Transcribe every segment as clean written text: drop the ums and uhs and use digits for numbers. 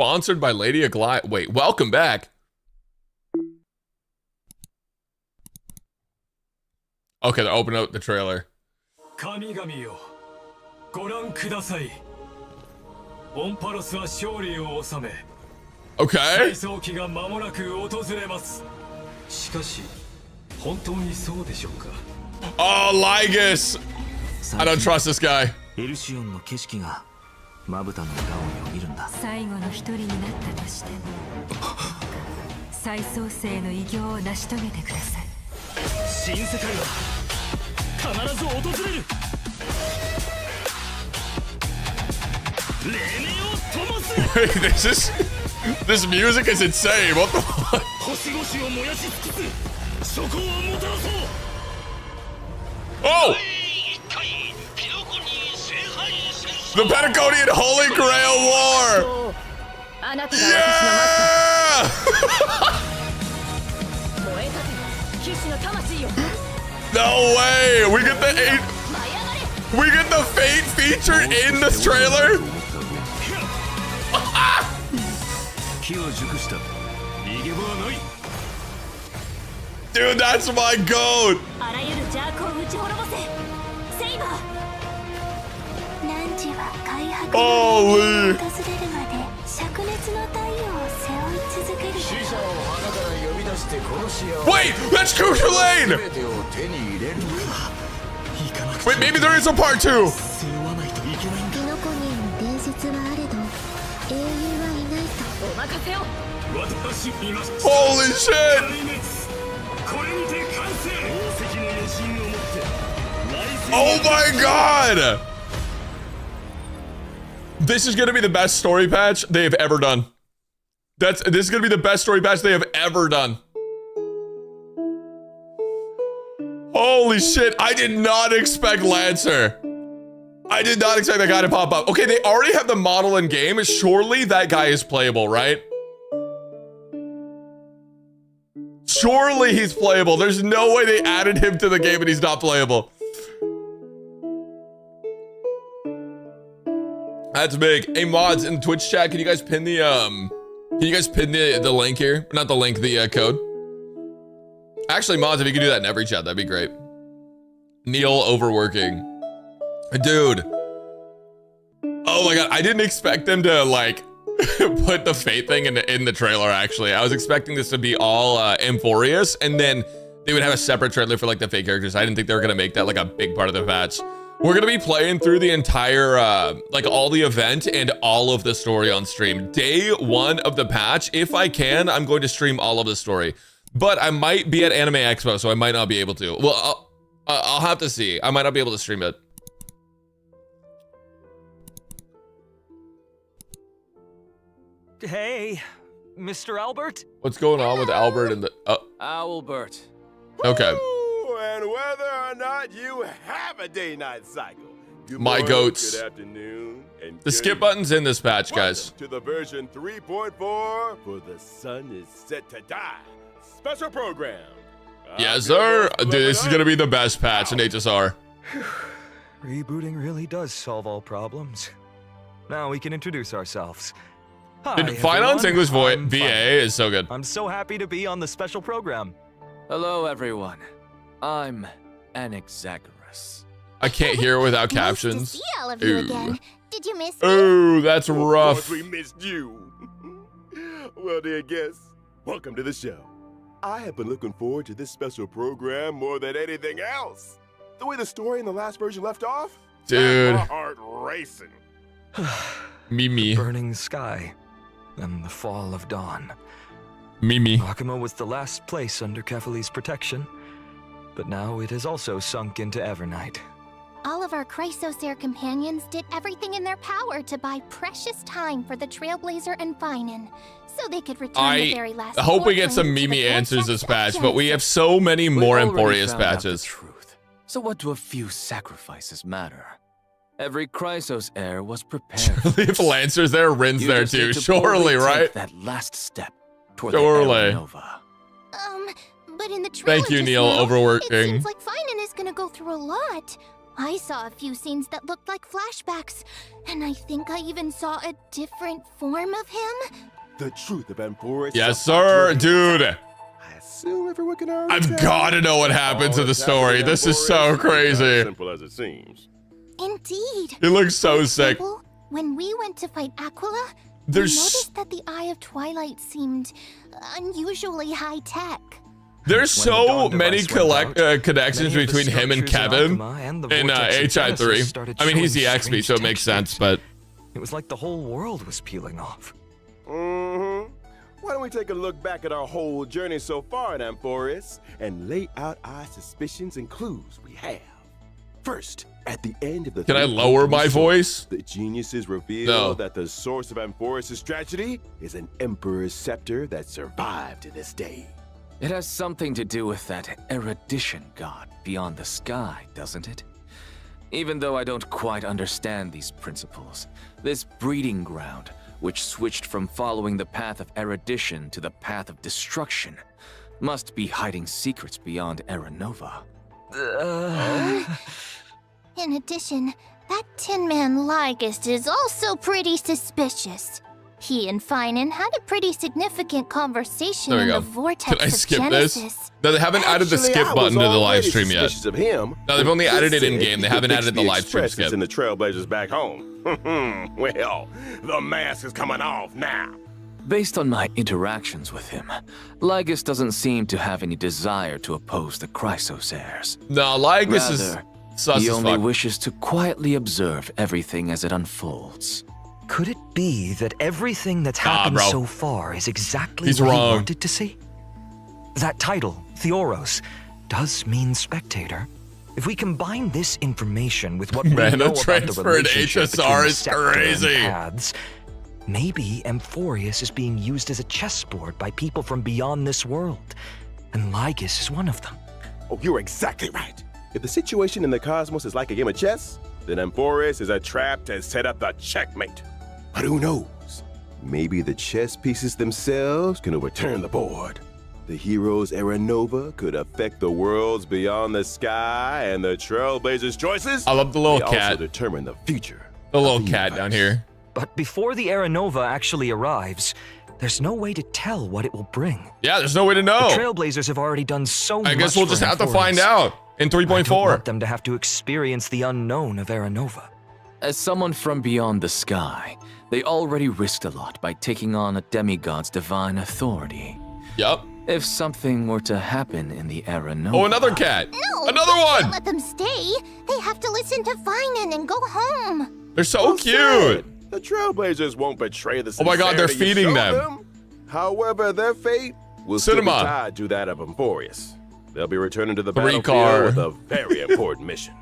sponsored by Lady Agli. Wait, welcome back. Okay, they're opening up the trailer. Okay. Oh, Lygus. I don't trust this guy. This music is insane. What the fuck? Oh! The Pentaconian Holy Grail War! Yeah! No way! We get the Fate feature in this trailer? Dude, that's my goat! Holy! Wait, that's Cuckoo Lane! Wait, maybe there is a part 2. Holy shit! Oh my god! This is gonna be the best story patch they have ever done. This is gonna be the best story patch they have ever done. Holy shit, I did not expect Lancer. I did not expect that guy to pop up. Okay, they already have the model in game. Surely that guy is playable, right? Surely he's playable. There's no way they added him to the game and he's not playable. That's big. Hey mods in Twitch chat, can you guys pin the the link here? Not the link, the code. Actually, mods, if you could do that in every chat, that'd be great. Neil overworking. Dude. Oh my god, I didn't expect them to like put the Fate thing in the trailer actually. I was expecting this to be all Amphorius and then they would have a separate trailer for like the Fate characters. I didn't think they were gonna make that like a big part of the patch. We're gonna be playing through the entire, like all the event and all of the story on stream. Day 1 of the patch, if I can, I'm going to stream all of the story. But I might be at Anime Expo, so I might not be able to. Well, I'll have to see. I might not be able to stream it. Hey, Mr. Albert? What's going on with Albert and the... Albert. Okay. And whether or not you have a day-night cycle. Good My morning, goats. Good afternoon. And The skip button's in this patch, guys. to the version 3.4 for the sun is set to die. Special program. Yes, sir. Dude, this is gonna be the best patch in HSR. Rebooting really does solve all problems. Now we can introduce ourselves. Hi, Dude, Phainon's English I'm VA Phainon. is so good. I'm so happy to be on the special program. Hello, everyone. I'm Anaxagoras. I can't hear without captions. Nice to see all of you again. Did you miss me? Ooh, that's Of rough. course we missed you. Well, dear guests, welcome to the show. I have been looking forward to this special program more than anything else. The way the story in the last version left off, Dude. my heart racing. Mimi. Burning sky and the fall of dawn. Mimi. Akuma was the last place under Kefali's protection, but now it has also sunk into Evernight. All of our Chrysosaur companions did everything in their power to buy precious time for the Trailblazer and Phainon, so they could return the very last. I hope we get warplane some to Mimi the answers vortex this of patch, but we have Genesis. so many more We've already Amphorius found out the patches. truth. So what do a few sacrifices matter? Every Chrysos heir was prepared. If Lancer's there, Rin's You there just need too. to Surely, boldly right? take that last step toward Surely. the Era Nova. But in the trailer Thank you, just Neil, now, overworking. It seems like Phainon is gonna go through a lot. I saw a few scenes that looked like flashbacks, and I think I even saw a different form of him. The truth of Amphoris. Yes, sir, dude. I assume everyone can already I've tell. got to know what happened to the story. This is so As crazy. simple as it seems. Indeed. It looks so For sick. example, when we went to fight Aquila, we There's noticed that the Eye of Twilight seemed unusually high-tech. there's When the so dawn many device went out, connections many of the between him and structures in Kevin Alchema and the in vortex of Genesis HI3. started I mean, he's the showing XP, so it makes strange sense, but It was like the whole world was peeling off. Mm-hmm. Why don't we take a look back at our whole journey so far in Amphoris and lay out our suspicions and clues we have. First, at the end of the can I lower my voice? the geniuses reveal No. that the source of Amphoris' tragedy is an emperor's scepter that survived to this day. It has something to do with that erudition god beyond the sky, doesn't it? Even though I don't quite understand these principles, this breeding ground, which switched from following the path of erudition to the path of destruction, must be hiding secrets beyond Aranova. In addition, that Tin Man Lygist is also pretty suspicious. He and Phainon had a pretty significant conversation There we in go. the vortex Can I of skip Genesis. this? No, they haven't added the Actually, skip I button to was the live already stream yet. suspicious of him. No, they've only He added it said in-game. They he haven't could added fix the live stream expresses skip. in the Trailblazers back home. Well, the mask is coming off now. Based on my interactions with him, Lygus doesn't seem to have any desire to oppose the Chrysos heirs. No, Lygus is Rather, sus he as only fuck. wishes to quietly observe everything as it unfolds. Could it be that everything that's happened bro. so far is exactly He's what he wrong. wanted to see? That title, Theoros, does mean spectator. If we combine this information with what we Man, know a about the transfer in relationship HSR between the is scepter and crazy. paths, maybe Amphoris is being used as a chessboard by people from beyond this world, and Lygus is one of them. Oh, you're exactly right. If the situation in the cosmos is like a game of chess, then Amphoris is a trap to set up the checkmate. But who knows? Maybe the chess pieces themselves can overturn the board. The hero's Aranova could affect the worlds beyond the sky, and the Trailblazers' choices I love the little may cat. also determine the future. The little of the cat down universe. here. But before the Aranova actually arrives, there's no way to tell what it will bring. Yeah, there's no way to know. The Trailblazers have already done so much. I guess we'll for just have to Amphoris. find out in I don't 3.4. want them to have to experience the unknown of Aranova. As someone from beyond the sky, they already risked a lot by taking on a demigod's divine authority. Yup. If something were to happen in the Aranova... Oh, another cat. No, Another we can't one. let them stay. They have to listen to Phainon and go home. They're so Well cute. said. The Trailblazers won't betray the Oh my God, they're sincerity you feeding showed them. However, their fate will still Cinema. be tied to that of Amphoris. They'll be returning to the Three battlefield car. with a very important mission.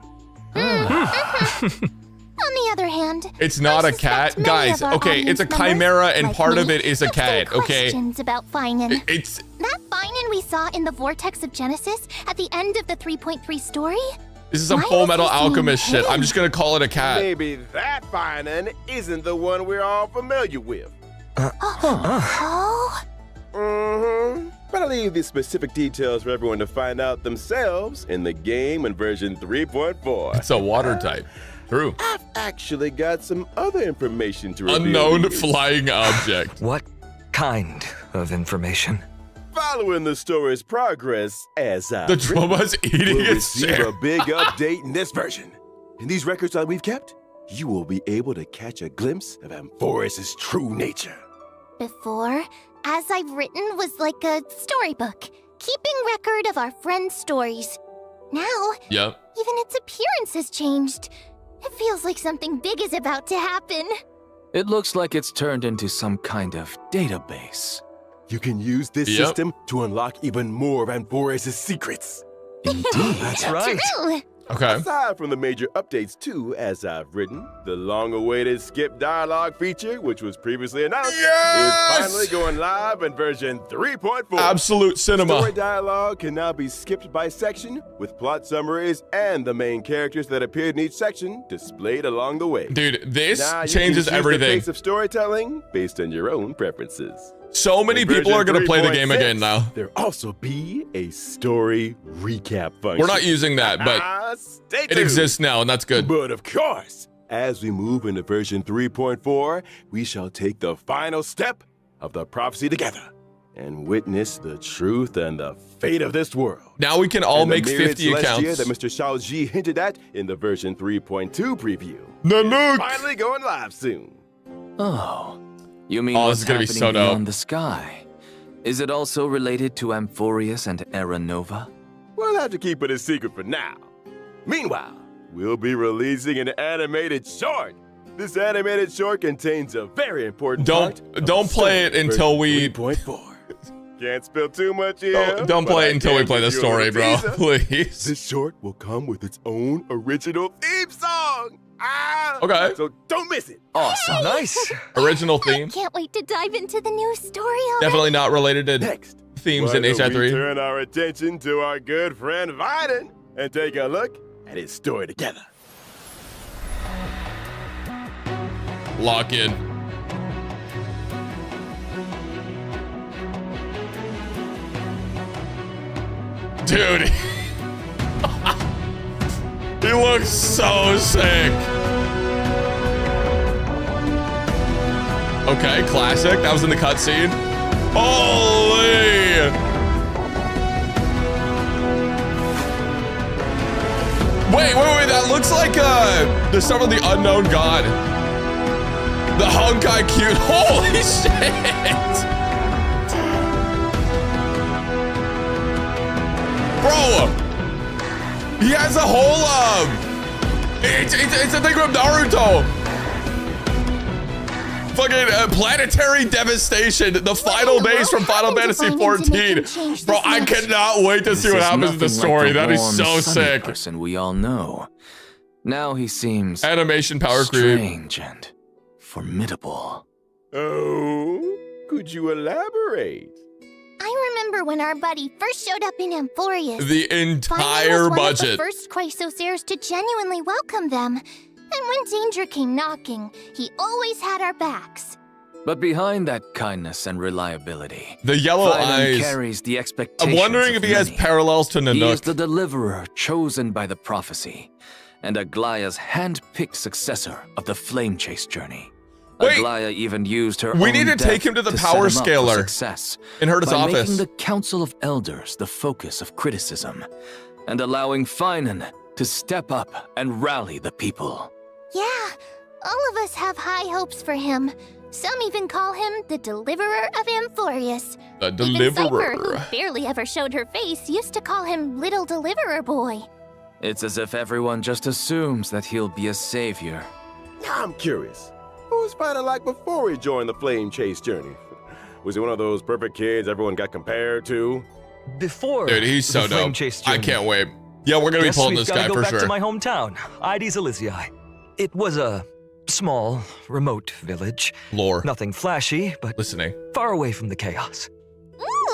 On the other hand, It's not I a cat. suspect many Guys, of our okay, it's a audience members, chimera and like part of me, it is a have some cat, okay? questions about Phainon. It's That Phainon we saw in the Vortex of Genesis at the end of the 3.3 story? this is some Why Full was Metal this Alchemist being shit. I'm hidden? just gonna call it a cat. Maybe that Phainon isn't the one we're all familiar with. Oh, Mm-hmm. But I'll leave the specific details for everyone to find out themselves in the game in version 3.4. It's a water type. True. I've actually got some other information to reveal Unknown to you. flying object. What kind of information? Following the story's progress, as I The Droma's eating will its receive chair. a big update in this version. In these records that we've kept, you will be able to catch a glimpse of Amphoris' true nature. before, as I've written, was like a storybook, keeping record of our friends' stories. Now, Yep. even its appearance has changed. It feels like something big is about to happen. It looks like it's turned into some kind of database. You can use this Yep. system to unlock even more of Amphoris' secrets. Indeed. That's right. True. Okay. Aside from the major updates too, as I've written, the long-awaited skip dialogue feature, which was previously announced, Yes! is finally going live in version 3.4. Absolute cinema. Story dialogue can now be skipped by section, with plot summaries and the main characters that appeared in each section displayed along the way. Dude, this Now you changes can choose everything. the pace of storytelling based on your own preferences. So many In people are version gonna play the game 3.6, again now. There'll also be a story recap function. We're not using that, but Stay it tuned. exists now, and that's good. But of course, as we move into version 3.4, we shall take the final step of the prophecy together and witness the truth and the fate of this world. Now we can all And the make myriad 50 Celestia accounts. that Mr. Shaoji hinted at in the version 3.2 preview. Nanook! Finally going live soon. Oh, you mean Oh, what's this is gonna be happening so dope. beyond the sky? Is it also related to Amphorius and Era Nova? We'll have to keep it a secret for now. Meanwhile, we'll be releasing an animated short. This animated short contains a very important part of Don't the play story it until we 3.4. Can't spill too much here. Don't but play I it until we can play the give you a story, bro. teaser. Please. This short will come with its own original theme song. Okay. So don't miss it. Awesome. Nice. Original theme. Can't wait to dive into the new story already. Definitely not related to Next, themes why in don't we HI3. turn our attention to our good friend Phainon and take a look at his story together. Lock in. Dude. He looks so sick. Okay, classic. That was in the cutscene. Holy! Wait, that looks like the stuff of the unknown god. The Honkai cute. Holy shit! Bro! He has a whole it's a thing from Naruto. Fucking planetary devastation. The final days from Final Fantasy 14. Bro, I cannot wait to see what happens in the story. That is so sick. Person we all know. Now he seems Animation power creep. strange and formidable. Oh, could you elaborate? I remember when our buddy first showed up in Amphorius. The Phainon entire was one of the budget. first Chrysosairs to genuinely welcome them. And when danger came knocking, he always had our backs. But behind that kindness and reliability, The yellow Phainon eyes. carries the expectations I'm wondering of if he has many. parallels to He is Nanook. the deliverer chosen by the prophecy, and Aglaya's hand-picked successor of the flame chase journey. Wait, Aglaya even used her we own need to death take him to the set power him up for scaler success in Herta's by office. making the Council of Elders the focus of criticism, and allowing Phainon to step up and rally the people. Yeah, all of us have high hopes for him. Some even call him the Deliverer of Amphorius. The Even Cypher, deliverer. who barely ever showed her face, used to call him Little Deliverer Boy. It's as if everyone just assumes that he'll be a savior. Now I'm curious. Who was Phainon like before he joined the flame chase journey? Was he one of those perfect kids everyone got compared to? Before Dude, he's so the flame dope. chase I journey, can't wait. Yeah, we're gonna be guess pulling we've this gotta guy go for back sure. to my hometown, Ides Elysiae. It was a small, remote village. Lore. Nothing flashy, but Listening. far away from the chaos.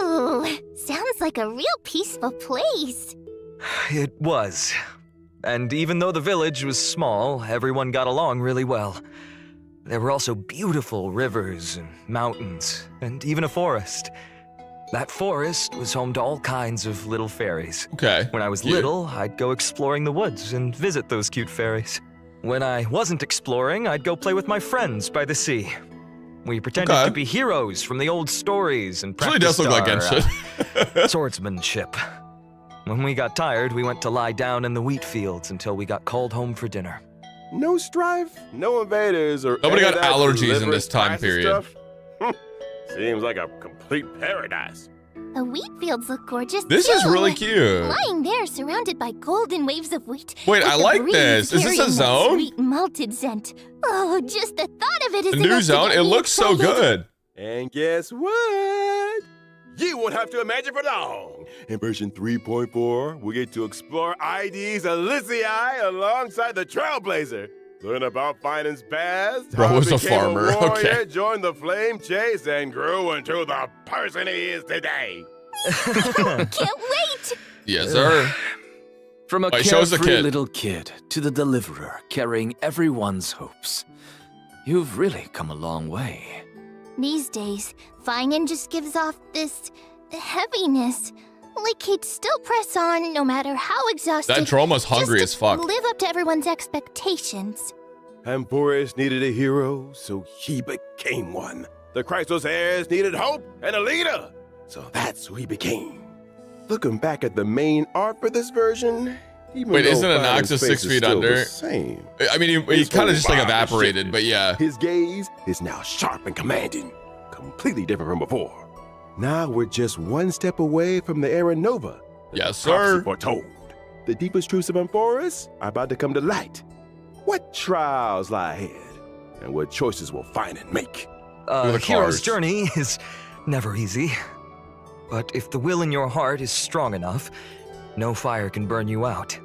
Ooh, sounds like a real peaceful place. It was. And even though the village was small, everyone got along really well. There were also beautiful rivers and mountains, and even a forest. That forest was home to all kinds of little fairies. Okay. When I was Cute. little, I'd go exploring the woods and visit those cute fairies. When I wasn't exploring, I'd go play with my friends by the sea. We pretended Okay. to be heroes from the old stories and This really does practiced look like our, Genshin. swordsmanship. When we got tired, we went to lie down in the wheat fields until we got called home for dinner. No strife, no invaders, or Nobody any got of that allergies in deliberate this time spicy period. stuff? Seems like a complete paradise. The wheat fields look gorgeous This is too. really cute. Lying there, surrounded by golden waves of wheat. Wait, with I the like breeze this. Is this a carrying that zone? Sweet malted scent. Oh, just the thought of it is The new enough to zone. get It me looks so excited. good. And guess what? You won't have to imagine for long. In version 3.4, we get to explore ID's Elysiae alongside the Trailblazer. Learn about Phainon's past, Bro how was he a became farmer, warrior, okay. joined the flame chase, and grew into the person he is today. Can't wait! Yes, sir. From a Wait, show us the carefree kid. little kid to the deliverer carrying everyone's hopes. You've really come a long way. These days, Phainon just gives off this heaviness. Like he'd still press on no matter how exhausted. That troll must hungry just as fuck. Live up to everyone's expectations. Amphoris needed a hero, so he became one. The Chrysos heirs needed hope and a leader, so that's who he became. Looking back at the main art for this version, even Wait, though isn't Phainon's Anoxus 6 face is feet still under? the same. I mean, he His kind of whole just like vibe has evaporated, shifted. but yeah. His gaze is now sharp and commanding, completely different from before. Now we're just one step away from the Era Nova. Yes, Prophecy sir. foretold. The deepest truths of Amphoris are about to come to light. What trials lie ahead, and what choices will Phainon make? the Hero's cards. journey is never easy. But if the will in your heart is strong enough, no fire can burn you out.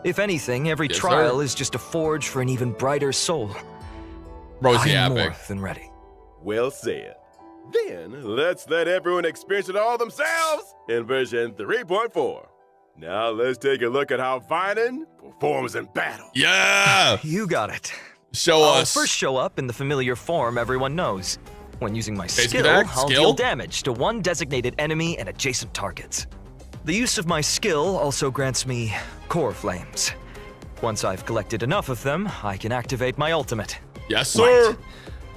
If anything, every Yes, trial sir. is just a forge for an even brighter soul. Bro's I'm yapping. more than ready. Well said. Then let's let everyone experience it all themselves in version 3.4. Now let's take a look at how Phainon performs in battle. Yeah! You got it. Show I'll us. first show up in the familiar form everyone knows. When using my Basic skill, attack, I'll skill? deal damage to one designated enemy and adjacent targets. The use of my skill also grants me core flames. Once I've collected enough of them, I can activate my ultimate. Yes, sir. Right.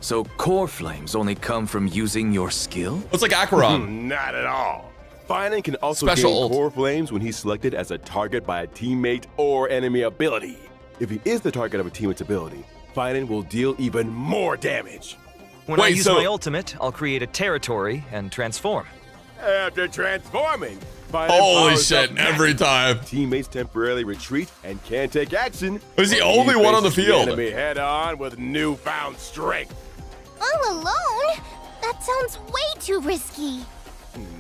So core flames only come from using your skill? It's like Acheron. Not at all. Phainon can also Special gain ult. core flames when he's selected as a target by a teammate or enemy ability. If he is the target of a teammate's ability, Phainon will deal even more damage. When I Wait, use so- my ultimate, I'll create a territory and transform. After transforming, Phainon Holy powers shit, up every massively. time. Teammates temporarily retreat and can't take action. He's the but he only one on the faces field. Enemy head on with newfound strength. All alone? That sounds way too risky.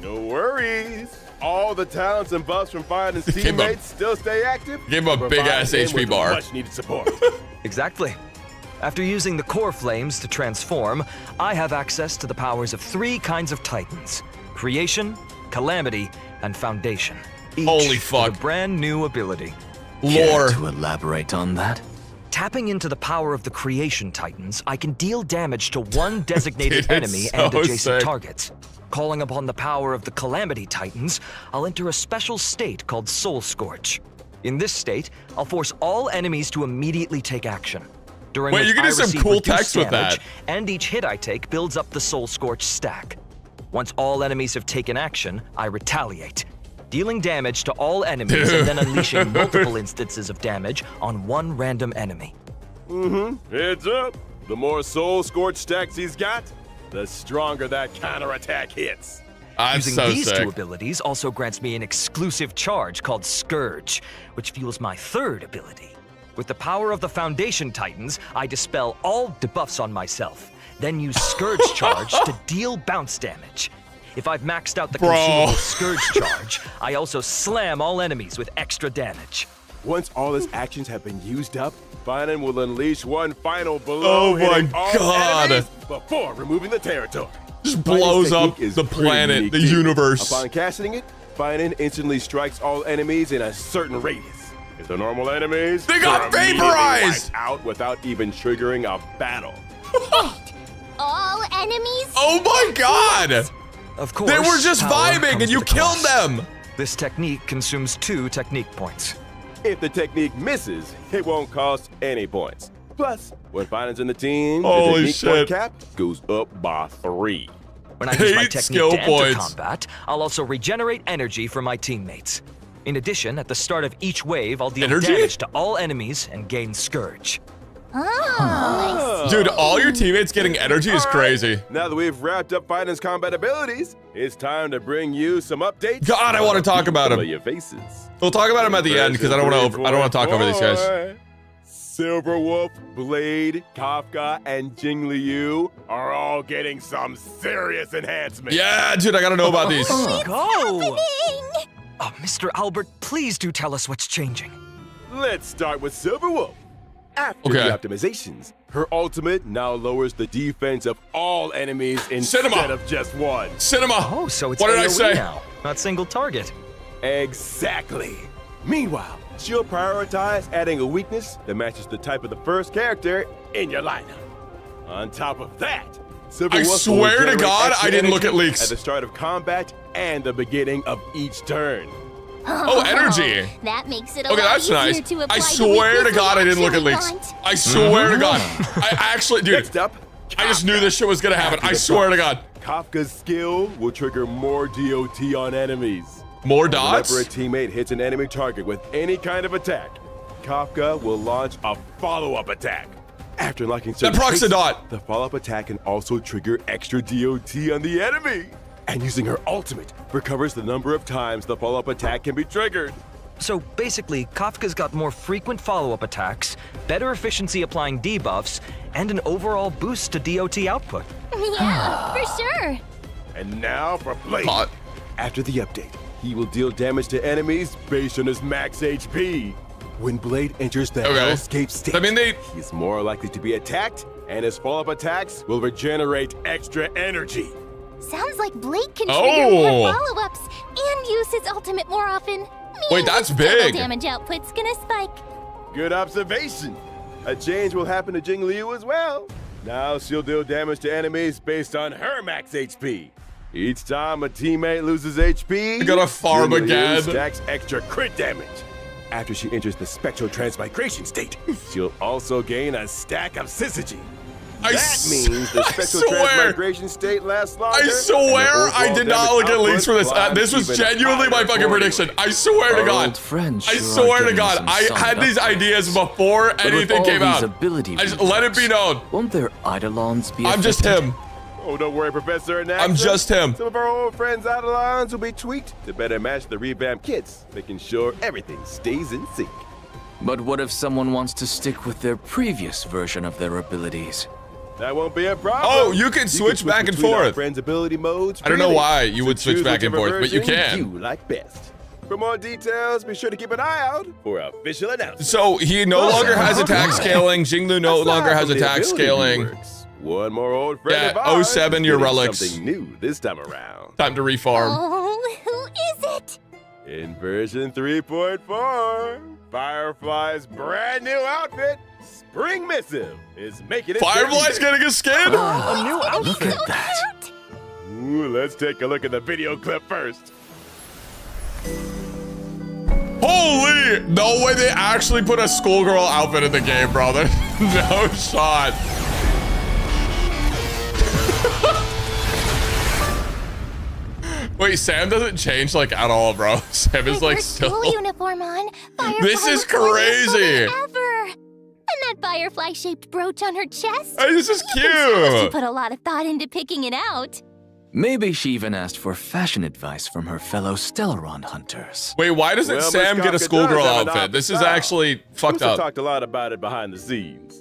No worries. All the talents and buffs from Phainon's Give him a- teammates still stay active. give him a to big provide ass him HP with bar. Much needed support. Exactly. After using the core flames to transform, I have access to the powers of 3 kinds of titans: Creation, Calamity, and Foundation. Each Holy with fuck. a brand new ability. Lore. Care to elaborate on that? Tapping into the power of the Creation Titans, I can deal damage to one designated Dude, that's enemy so and adjacent sick. targets. Calling upon the power of the Calamity Titans, I'll enter a special state called Soul Scorch. In this state, I'll force all enemies to immediately take action. During Wait, which you can I do some receive cool reduced text with damage, that. and each hit I take builds up the Soul Scorch stack. Once all enemies have taken action, I retaliate, dealing damage to all enemies and then unleashing multiple instances of damage on one random enemy. Heads up. The more soul scorch stacks he's got, the stronger that counterattack hits. I'm Using so these sick. 2 abilities also grants me an exclusive charge called Scourge, which fuels my 3rd ability. With the power of the Foundation Titans, I dispel all debuffs on myself, then use Scourge Charge to deal bounce damage. If I've maxed out the Bro. consumable Scourge Charge, I also slam all enemies with extra damage. Once all his actions have been used up, Phainon will unleash one final blow, Oh my hitting all God. enemies before removing the territory. Just Phainon's blows up technique is the pretty planet, unique the too. universe. Upon casting it, Phainon instantly strikes all enemies in a certain radius. If they're normal enemies, They got they're immediately vaporized! wiped out without even triggering a battle. All enemies? Oh my god! Of course, They were just power vibing comes and you with a killed cost. them! This technique consumes 2 technique points. If the technique misses, it won't cost any points. Plus, when Phainon's in the team, Holy the technique shit. point cap goes up by 3. When I use my 8 technique skill to enter points. combat, I'll also regenerate energy for my teammates. In addition, at the start of each wave, I'll deal Energy? damage to all enemies and gain Scourge. Oh, Dude, all your teammates getting energy is All right. crazy. Now that we've wrapped up Phainon's combat abilities, it's time to bring you some updates. God, I wanna talk about him. Familiar faces. We'll talk about him at the end because I don't want to talk over these guys. Silverwolf, Blade, Kafka, and Jing Liu are all getting some serious enhancements. Yeah, dude, I gotta know about these. Go! Oh, Mr. Albert, please do tell us what's changing. Let's start with Silverwolf. After Okay. the optimizations, her ultimate now lowers the defense of all enemies instead Cinema. of just one. Cinema. Oh, so it's What did I AoE say? now, not single target. Exactly. Meanwhile, she'll prioritize adding a weakness that matches the type of the first character in your lineup. On top of that, Silver I Wolf will swear to generate God, extra I didn't look energy at leaks. at the start of combat and the beginning of each turn. Oh, energy. That makes it a Okay, lot that's easier nice. to apply I the swear to weakness God, we I didn't look at actually leaks. want. I swear to God. I actually, dude, Next up, I just knew this shit was gonna happen. I swear to God. Kafka's skill will trigger more DOT on enemies. More dots? Whenever a teammate hits an enemy target with any kind of attack, Kafka will launch a follow-up attack. After unlocking certain procs a traits, dot. the follow-up attack can also trigger extra DOT on the enemy. And using her ultimate recovers the number of times the follow-up attack can be triggered. So basically, Kafka's got more frequent follow-up attacks, better efficiency applying debuffs, and an overall boost to DOT output. Yeah, for sure. And now for Blade. Hot. After the update, he will deal damage to enemies based on his max HP. When Blade enters the Okay. Hellscape state, I mean, he's more likely to be attacked, and his follow-up attacks will regenerate extra energy. Sounds like Blade can trigger Oh. more follow-ups and use his ultimate more often. Wait, that's his total big. damage output's gonna spike. Good observation. A change will happen to Jing Liu as well. Now she'll deal damage to enemies based on her max HP. Each time a teammate loses HP, I gotta farm Jing Liu again. stacks extra crit damage. After she enters the spectral transmigration state, she'll also gain a stack of syzygy. That means the I spectral swear. transmigration state lasts longer. I and the swear I overall did not damage look at leaks output for this. climbs This was even genuinely my higher fucking for prediction. you. I swear to Our God. old friends I sure are swear to getting God. some I solid had these upgrades. ideas before But with anything all came these out. ability I just let it be boosters, known. Won't their eidolons be I'm just affected? him. Oh, don't worry, Professor. I'm just him. Some of our old friends' Eidolons will be tweaked to better match the revamped kits, making sure everything stays in sync. But what if someone wants to stick with their previous version of their abilities? That won't be a problem. Oh, you can switch back and between our forth. friends' ability modes. I don't know freely. why you So would switch choose back and whichever forth, but you version can. You like best. For more details, be sure to keep an eye out for official announcements. So he no longer has attack scaling. Jinglu no Aside longer has from the attack ability scaling. reworks, one more old friend Yeah, of ours 07, is your getting relics. Something new this time around. Time to reform. Oh, who is it? In version 3.4, Firefly's brand new outfit, Spring Missive, is making it. Firefly's getting a skin? A new Look outfit. at that. Ooh, let's take a look at the video clip first. Holy! No way they actually put a schoolgirl outfit in the game, bro. There's no shot. Wait, Sam doesn't change like at all, bro. Sam is With like her still. school uniform on. Firefly This is looks like it's crazy. forever. And that firefly-shaped brooch on her chest. Hey, this is You can tell she cute. put a lot of thought into picking it out. Maybe she even asked for fashion advice from her fellow Stellaron hunters. Wait, why doesn't Well, Sam Miss get a Kafka schoolgirl does have an outfit? This is style. actually fucked Musa up. talked a lot about it behind the scenes.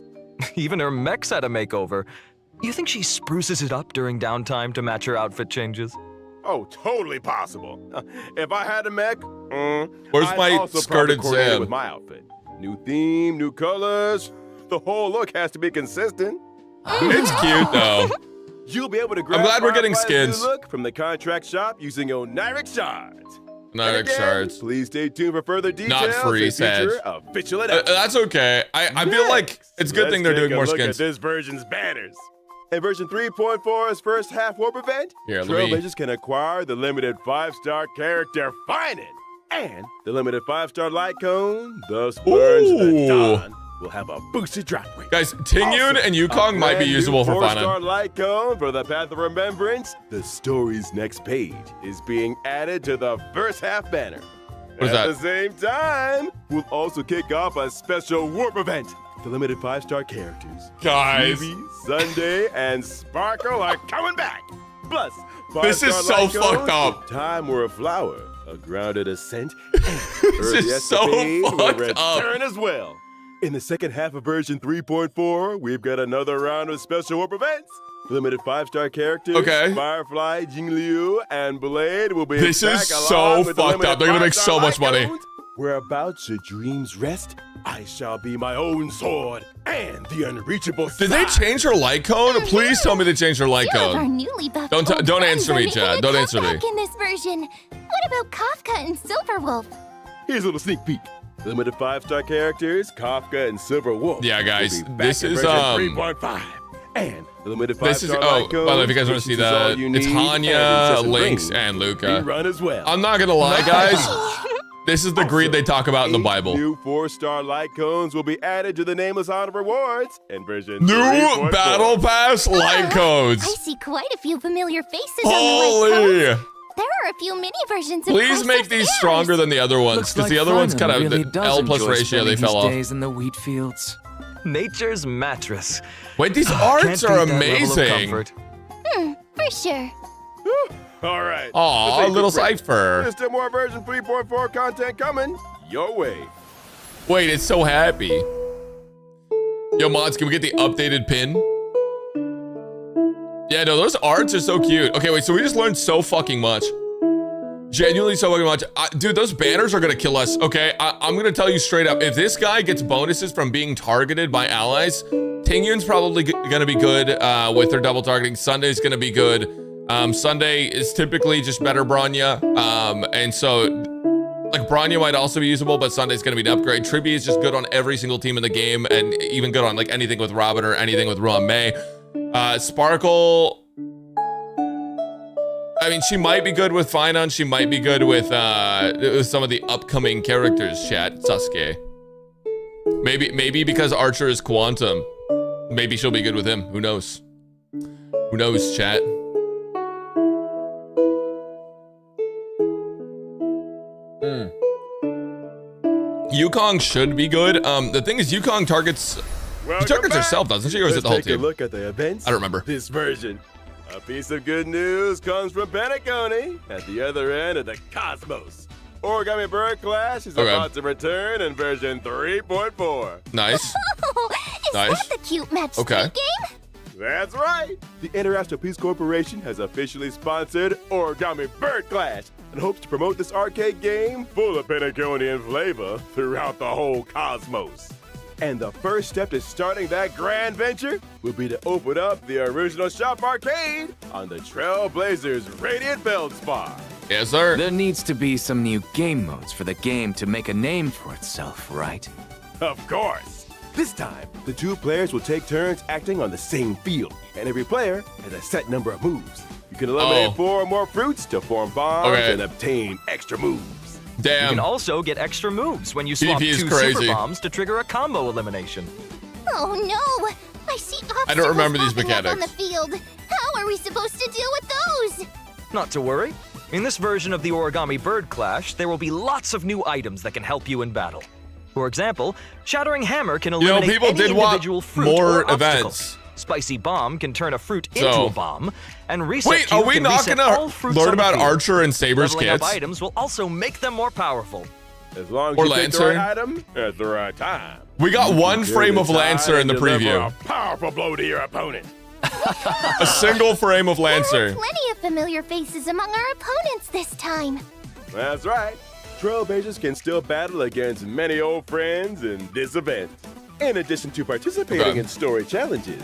Even her mech's had a makeover. You think she spruces it up during downtime to match her outfit changes? Oh, totally possible. If I had a mech, Where's I'd my also skirted probably coordinate it Sam? with my outfit. New theme, new colors. The whole look has to be consistent. It's cute though. You'll be able to grab glad we're getting Firefly's new skins. look from the contract shop using Oniric shards. Nirek And again, shards. Please stay tuned for further details free, and future Sag. official announcements. That's okay. I feel like it's a good thing they're Let's doing take a more look skins. At this version's banners. In version 3.4's first half warp event, Here, let me- Trailblazers can acquire the limited 5-star character Phainon and the limited 5-star light cone, thus burns the Ooh. dawn, will have a boosted drop rate. Guys, Tingyun and Yukong might be usable for 4-star Phainon. light cone for the Path of Remembrance. The story's next page is being added to the first half banner. What is At that? the same time, we'll also kick off a special warp event. The limited 5-star characters. Guys. Phoebe, Sunday, and Sparkle are coming back. Plus, This is 5-star so light cones fucked up. for Time Were a Flower, a grounded ascent, and Early is so Escapade will fucked up. return as well. In the second half of version 3.4, we've got another round of special warp events. Limited 5-star characters, Okay. Firefly, Jingliu, and Blade will be This back is along so with the fucked limited up. They're gonna make 5-star so much light money. cones. Whereabouts your dreams rest, I shall be my own sword and the unreachable Did they side. change her light cone? Please tell me they changed her light Two of our cone. newly buffed Don't old don't friends answer are me, making Chad. a Don't answer me. comeback in this version. What about Kafka and Silverwolf? Here's a little sneak peek. Limited 5-star characters, Kafka and Silver Wolf. Yeah, guys, will be back this in is, version 3.5. And the limited This is, 5-star oh, light code, by the way, if you guys want to see this is all that, you it's need, Hanya, and incessant Lynx, rain. and Luca. Run as well. I'm not gonna lie, guys. This is the greed they talk about in the 8 Bible. New 4-star light cones will be added to the nameless honor rewards in version New 3.4. battle pass light codes. I see quite a few familiar faces on the light codes. Holy! There are a few mini versions of Please make Chrysos these Heirs. stronger than the other ones, Looks because like the other ones Phainon kind of really the does L plus enjoy ratio they spending fell his off. days in the wheat fields. Nature's mattress. Wait, these Can't arts beat are that level of amazing. comfort. For sure. All right. Aw, Let's take little break. cipher. There's still more version 3.4 content coming your way. Wait, it's so happy. Yo, mods, can we get the updated pin? Yeah, no, those arts are so cute. Okay, wait, so we just learned so fucking much. Genuinely so fucking much. Dude, those banners are gonna kill us, okay? I'm gonna tell you straight up, if this guy gets bonuses from being targeted by allies, Tingyun's probably gonna be good with their double targeting. Sunday's gonna be good. Sunday is typically just better Bronya. And so, like, Bronya might also be usable, but Sunday's gonna be an upgrade. Tribby is just good on every single team in the game, and even good on, like, anything with Robin or anything with Ruan Mei. Sparkle... I mean, she might be good with Phainon. She might be good with some of the upcoming characters, chat. Sasuke. Maybe because Archer is Quantum. Maybe she'll be good with him. Who knows? Who knows, chat? Yukong should be good. The thing is, Yukong targets... She targets herself, doesn't she? Or is it the whole Let's take team? a look at the events. I don't remember. This version. A piece of good news comes from Penacony at the other end of the cosmos. Origami Bird Clash is Okay. about to return in version 3.4. Nice. Oh, is Nice. that the cute match Okay. game? That's right. The International Peace Corporation has officially sponsored Origami Bird Clash and hopes to promote this arcade game full of Penaconian flavor throughout the whole cosmos. And the first step to starting that grand venture will be to open up the original shop arcade on the Trailblazers Radiant Feldspar. Yes, sir. There needs to be some new game modes for the game to make a name for itself, right? Of course. This time, the two players will take turns acting on the same field, and every player has a set number of moves. You can eliminate 4 or more fruits to form bombs Okay. and obtain extra moves. You Damn. can also get extra moves when you swap PvP is 2 crazy. super bombs to trigger a combo elimination. Oh no! I see obstacles I don't remember these popping up on the mechanics. field. How are we supposed to deal with those? Not to worry. In this version of the Origami Bird Clash, there will be lots of new items that can help you in battle. For example, Shattering Hammer can know, eliminate people any did want individual fruit more or obstacle. events. Spicy Bomb can turn a fruit So- into a bomb, and Reset Wait, Cube are we can not reset gonna all fruits learn on the about field. Archer and Saber's Leveling up kits? items will also make them more powerful. As long as Or you pick the Lancer. right item at the right time. We got You one can frame turn of the tide Lancer in the and deliver preview. A powerful blow to your opponent. A single frame of There are Lancer. plenty of familiar faces among our opponents this time. That's right. Trailblazers can still battle against many old friends in this event. In addition to participating Okay. in story challenges,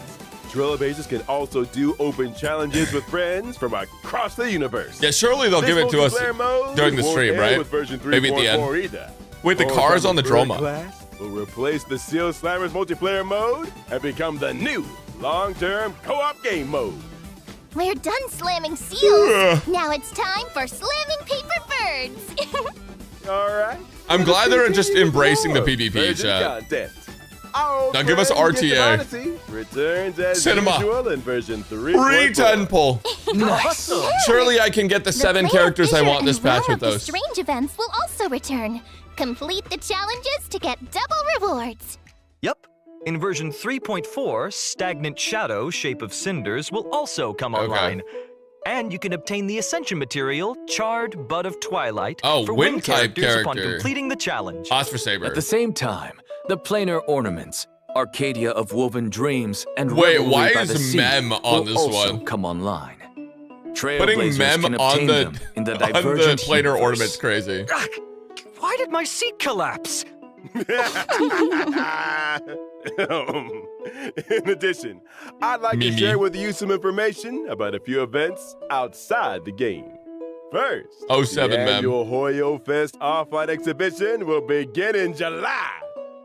Trailblazers can also do open challenges with friends from across the universe. Yeah, surely they'll This give it to us multiplayer mode during the won't stream, end right? With version Maybe at the end. 3.4 either. Wait, the cars on the Bird Droma. Clash will replace the Seal Slammers multiplayer mode and become the new long-term co-op game mode. We're done slamming seals. Now it's time for slamming paper birds. All right. I'm glad they're just Continue embracing the more PvP, version chat. content. Our Now give us friend RTA. Distant Odyssey returns as Cinema. usual in version 3.4. Free 10 pull. Nice. Surely I can get the 7 player characters I Fisher want this and patch Realm with of the those. Strange events will also return. Complete the challenges to get double rewards. Yep. In version 3.4, Stagnant Shadow, Shape of Cinders, will also come Okay. online. And you can obtain the Ascension material, Charred Bud of Twilight, Oh, for wind wind type characters upon character. completing the challenge. Oscar Saber. At the same time, the planar ornaments, Arcadia of Woven Dreams, and Wait, Revelry why by is the Sea Mem on will this also one? come online. Putting Trailblazers Mem can on obtain the them in the on the Divergent planar universe. ornament's crazy. Ah, why did my seat collapse? In addition, I'd like Mimi. to share with you some information about a few events outside the game. First, 07 the mem. annual Hoyo Fest Off-White exhibition will begin in July.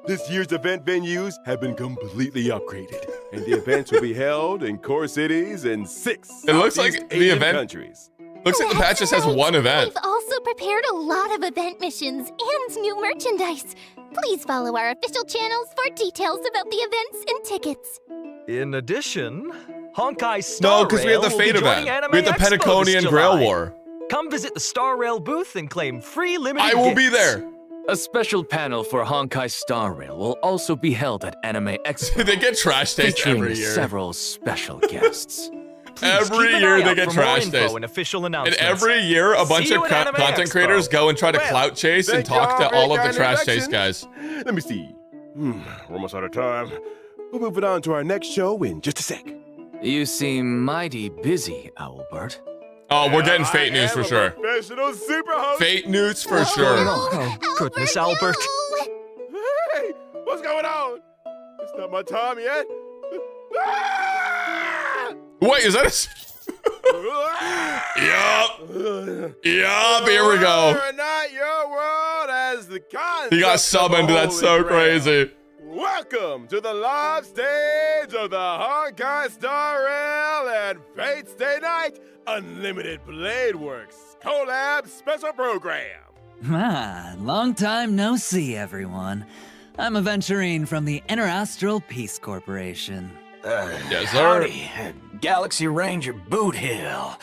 This year's event venues have been completely upgraded, And the events will be held in core cities in 6 It looks like Southeast the Asian event- countries. Looks like the patch just has That's one right. event. We've also prepared a lot of event missions and new merchandise. Please follow our official channels for details about the events and tickets. In addition, Honkai Star No, because we have the Rail will be Fate joining event. Anime We have the Expo this Pentaconian Grail July. War. Come visit the Star Rail booth and claim free limited I will be gifts. there. A special panel for Honkai Star Rail will also be held at Anime Expo, They get trash taste featuring every year. several special guests. Please Every keep an year eye they out get for more trash info taste. and official And announcements. every year, a bunch See of you at Anime content Expo. creators go and try to Well, clout chase and thank talk y'all to all for of the your trash kind chase introduction. guys. Let me see. We're almost out of time. We'll move it on to our next show in just a sec. You seem mighty busy, Owlbert. Oh, we're getting I Fate news am for a sure. Professional super host. Fate news for Oh, sure. no. Oh, goodness, Albert. no. Hey, what's going on? It's not my time yet. Ah! Wait, is that Yup. Yup, here we go. Not your world as the concept He got of summoned, the that's Holy so Grail. crazy. Welcome to the live stage of the Honkai Star Rail and Fate Stay Night Unlimited Blade Works Collab Special Program. Ah, long time no see, everyone. I'm Aventurine from the Interastral Peace Corporation. Yes, sir. Howdy, Galaxy Ranger Boot Hill,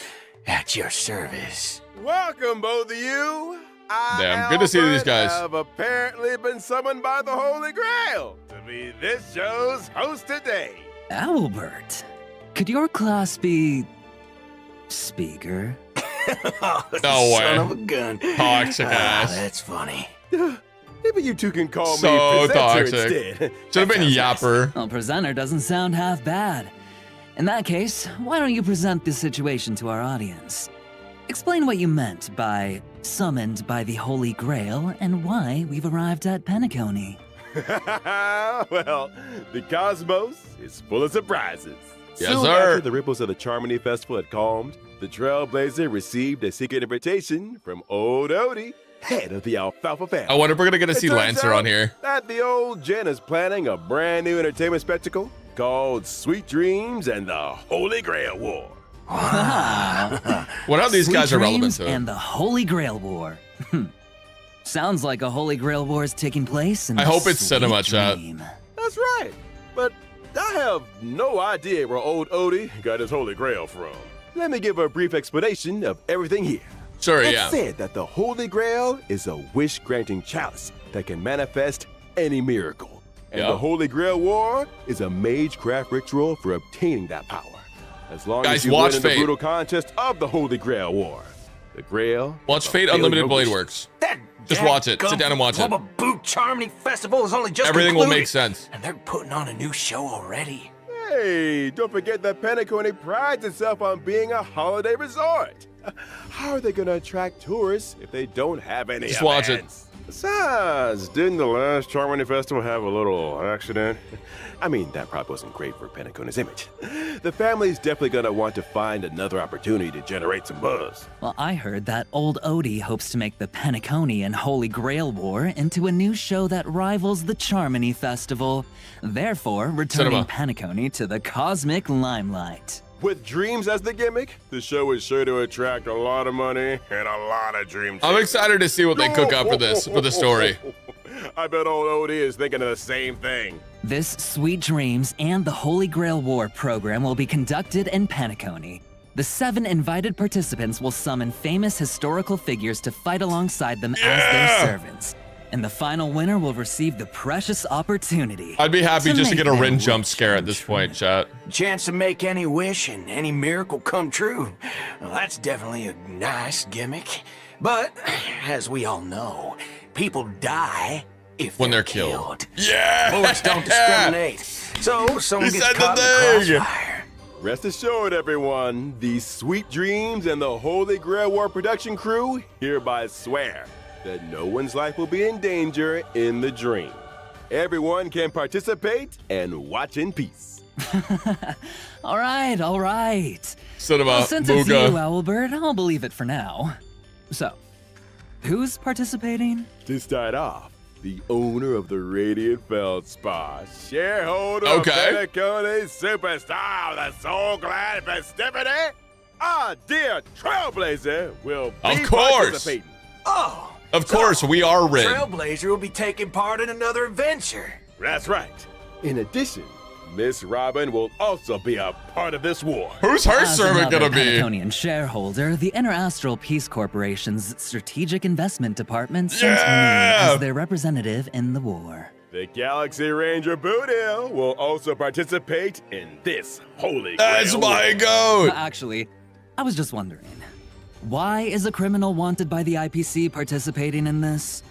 at your service. Welcome, both of you. I, Damn, good to see these Albert, guys. have apparently been summoned by the Holy Grail to be this show's host today. Albert, could your class be... speaker? Oh, No son way. of a gun. Toxic ass. That's funny. Maybe you two can call So me presenter toxic. instead. Should have been Yapper. Well, presenter doesn't sound half bad. In that case, why don't you present the situation to our audience? Explain what you meant by summoned by the Holy Grail and why we've arrived at Pentaconi. Well, the cosmos is full of surprises. Yes, Soon sir. after the ripples of the Charmony Festival had calmed, the Trailblazer received a secret invitation from old Odie, head of the Alfalfa family. I wonder if we're gonna get to It see turns Lancer out on here. That the old Jen is planning a brand new entertainment spectacle called Sweet Dreams and the Holy Grail War. What how these Sweet guys are relevant Dreams to it? and the Holy Grail War. Sounds like a Holy Grail War is taking place in I the hope it's Sweet cinema chat. Dream. That's right. But I have no idea where old Odie got his Holy Grail from. Let me give a brief explanation of everything here. Sure, It's yeah. said that the Holy Grail is a wish-granting chalice that can manifest any miracle. And Yeah. the Holy Grail War is a magecraft ritual for obtaining that power. As long Guys, as you watch win in the Fate. brutal contest of the Holy Grail War, the Grail. Watch will Fate fulfill Unlimited your Blade wish. Works. That Just watch it. Sit down and watch it. Global Boot Charmony Festival is only just Everything will concluded, make sense. and they're putting on a new show already. Hey, don't forget that Pentaconi prides itself on being a holiday resort. How are they going to attract tourists if they don't have any Just watch it. events? Besides, didn't the last Charmony Festival have a little accident? I mean, that probably wasn't great for Pentaconi's image. The family's definitely going to want to find another opportunity to generate some buzz. Well, I heard that old Odie hopes to make the Pentaconi and Holy Grail War into a new show that rivals the Charmony Festival, therefore returning Cinema. Pentaconi to the cosmic limelight. With dreams as the gimmick, the show is sure to attract a lot of money and a lot of dream I'm chasers. excited to see what they cook up for this, for the story. I bet old Odie is thinking of the same thing. This Sweet Dreams and the Holy Grail War program will be conducted in Pentaconi. The 7 invited participants will summon famous historical figures to fight alongside them as their servants. And the final winner will receive the precious opportunity. I'd be happy to just to make get a their Rin wish jump scare at come this true. point, chat. Chance to make any wish and any miracle come true. Well, that's definitely a nice gimmick. But, as we all know, people die if When they're killed. Yeah! Bullets don't discriminate. So, someone He gets said the caught in the thing. crossfire. Rest assured, everyone, the Sweet Dreams and the Holy Grail War production crew hereby swear that no one's life will be in danger in the dream. Everyone can participate and watch in peace. All right, all right. Cinema, Well, since it's you, Booga. Owlbert, I'll believe it for now. So, who's participating? To start off, the owner of the Radiant Feldspar, shareholder Okay. of Penacone Superstar, the Soul Glad Festivity, our dear Trailblazer will be Of course. participating. Oh, Of course, we are Rin. Trailblazer will be taking part in another adventure. That's right. In addition, Miss Robin will also be a part of this war. Who's her As servant another gonna be? Penaconian shareholder, the Interastral Peace Corporation's Strategic Investment Department sent Yeah! me as their representative in the war. The Galaxy Ranger Boothill will also participate in this holy That's grail my war. goat. Actually, I was just wondering, why is a criminal wanted by the IPC participating in this?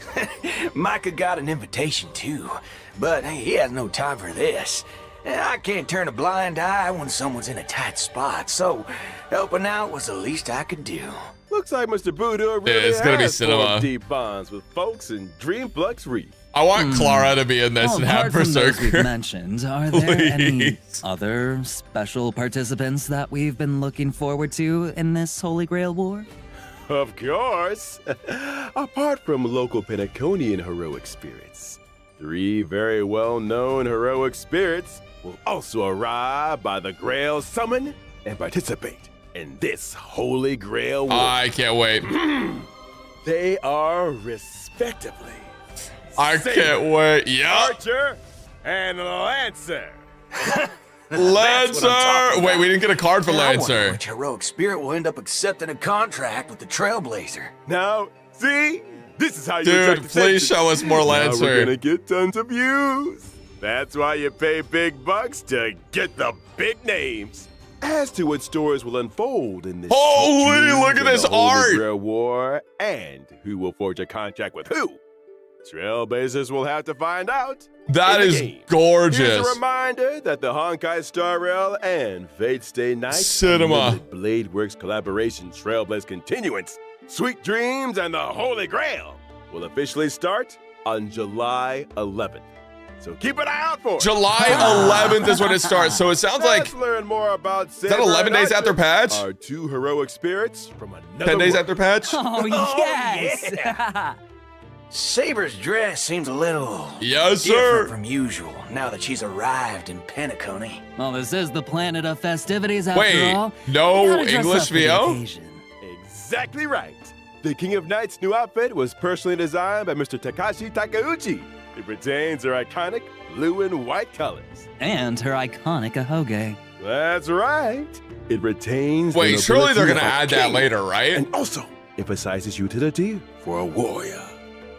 Micah got an invitation too, but he has no time for this. I can't turn a blind eye when someone's in a tight spot, so helping out was the least I could do. Looks like Mr. Boothill really it's gonna be has cinema. formed deep bonds with folks in Dreamflux Reef. I want Clara to be in this and have apart from those we've Berserker. mentioned, are there any Please. other special participants that we've been looking forward to in this Holy Grail War? Of course. Apart from local Penaconian heroic spirits, 3 very well-known heroic spirits will also arrive by the Grail Summon and participate in this Holy Grail war. I can't wait. They are respectively I can't wait. Yup. Archer and Lancer. Lancer. Wait, we didn't get a card for I wonder Lancer. which heroic spirit will end up accepting a contract with the Trailblazer. Now, see? This is how you Dude, attract please attention. show us more Now we're Lancer. gonna get tons of views. That's why you pay big bucks to get the big names. As to what stories will unfold in this Holy, huge look at and this Holy art. Grail war, and who will forge a contract with who, Trailblazers will have to find out. That in the is game. gorgeous. Here's a reminder that the Honkai Star Rail and Fate Stay Night Cinema. Unlimited Blade Works collaboration Trailblaze Continuance, Sweet Dreams, and the Holy Grail will officially start on July 11th. So keep an eye out for it. July 11th is when it starts. So it sounds like Let's learn more about is that 11 days after patch? Our 2 heroic spirits from another 10 days world. after patch? Oh, yes! Saber's dress seems a little Yes, different sir. from usual now that she's arrived in Penacony. Well, this is the planet of festivities after Wait, all. no You gotta dress English up for the VO? occasion. Exactly right. The King of Knight's new outfit was personally designed by Mr. Takashi Takeuchi. It retains their iconic blue and white colors. And her iconic ahoge. That's right. It retains. the Wait, surely they're nobility gonna of a add that king, later, right? and also emphasizes utility for a warrior.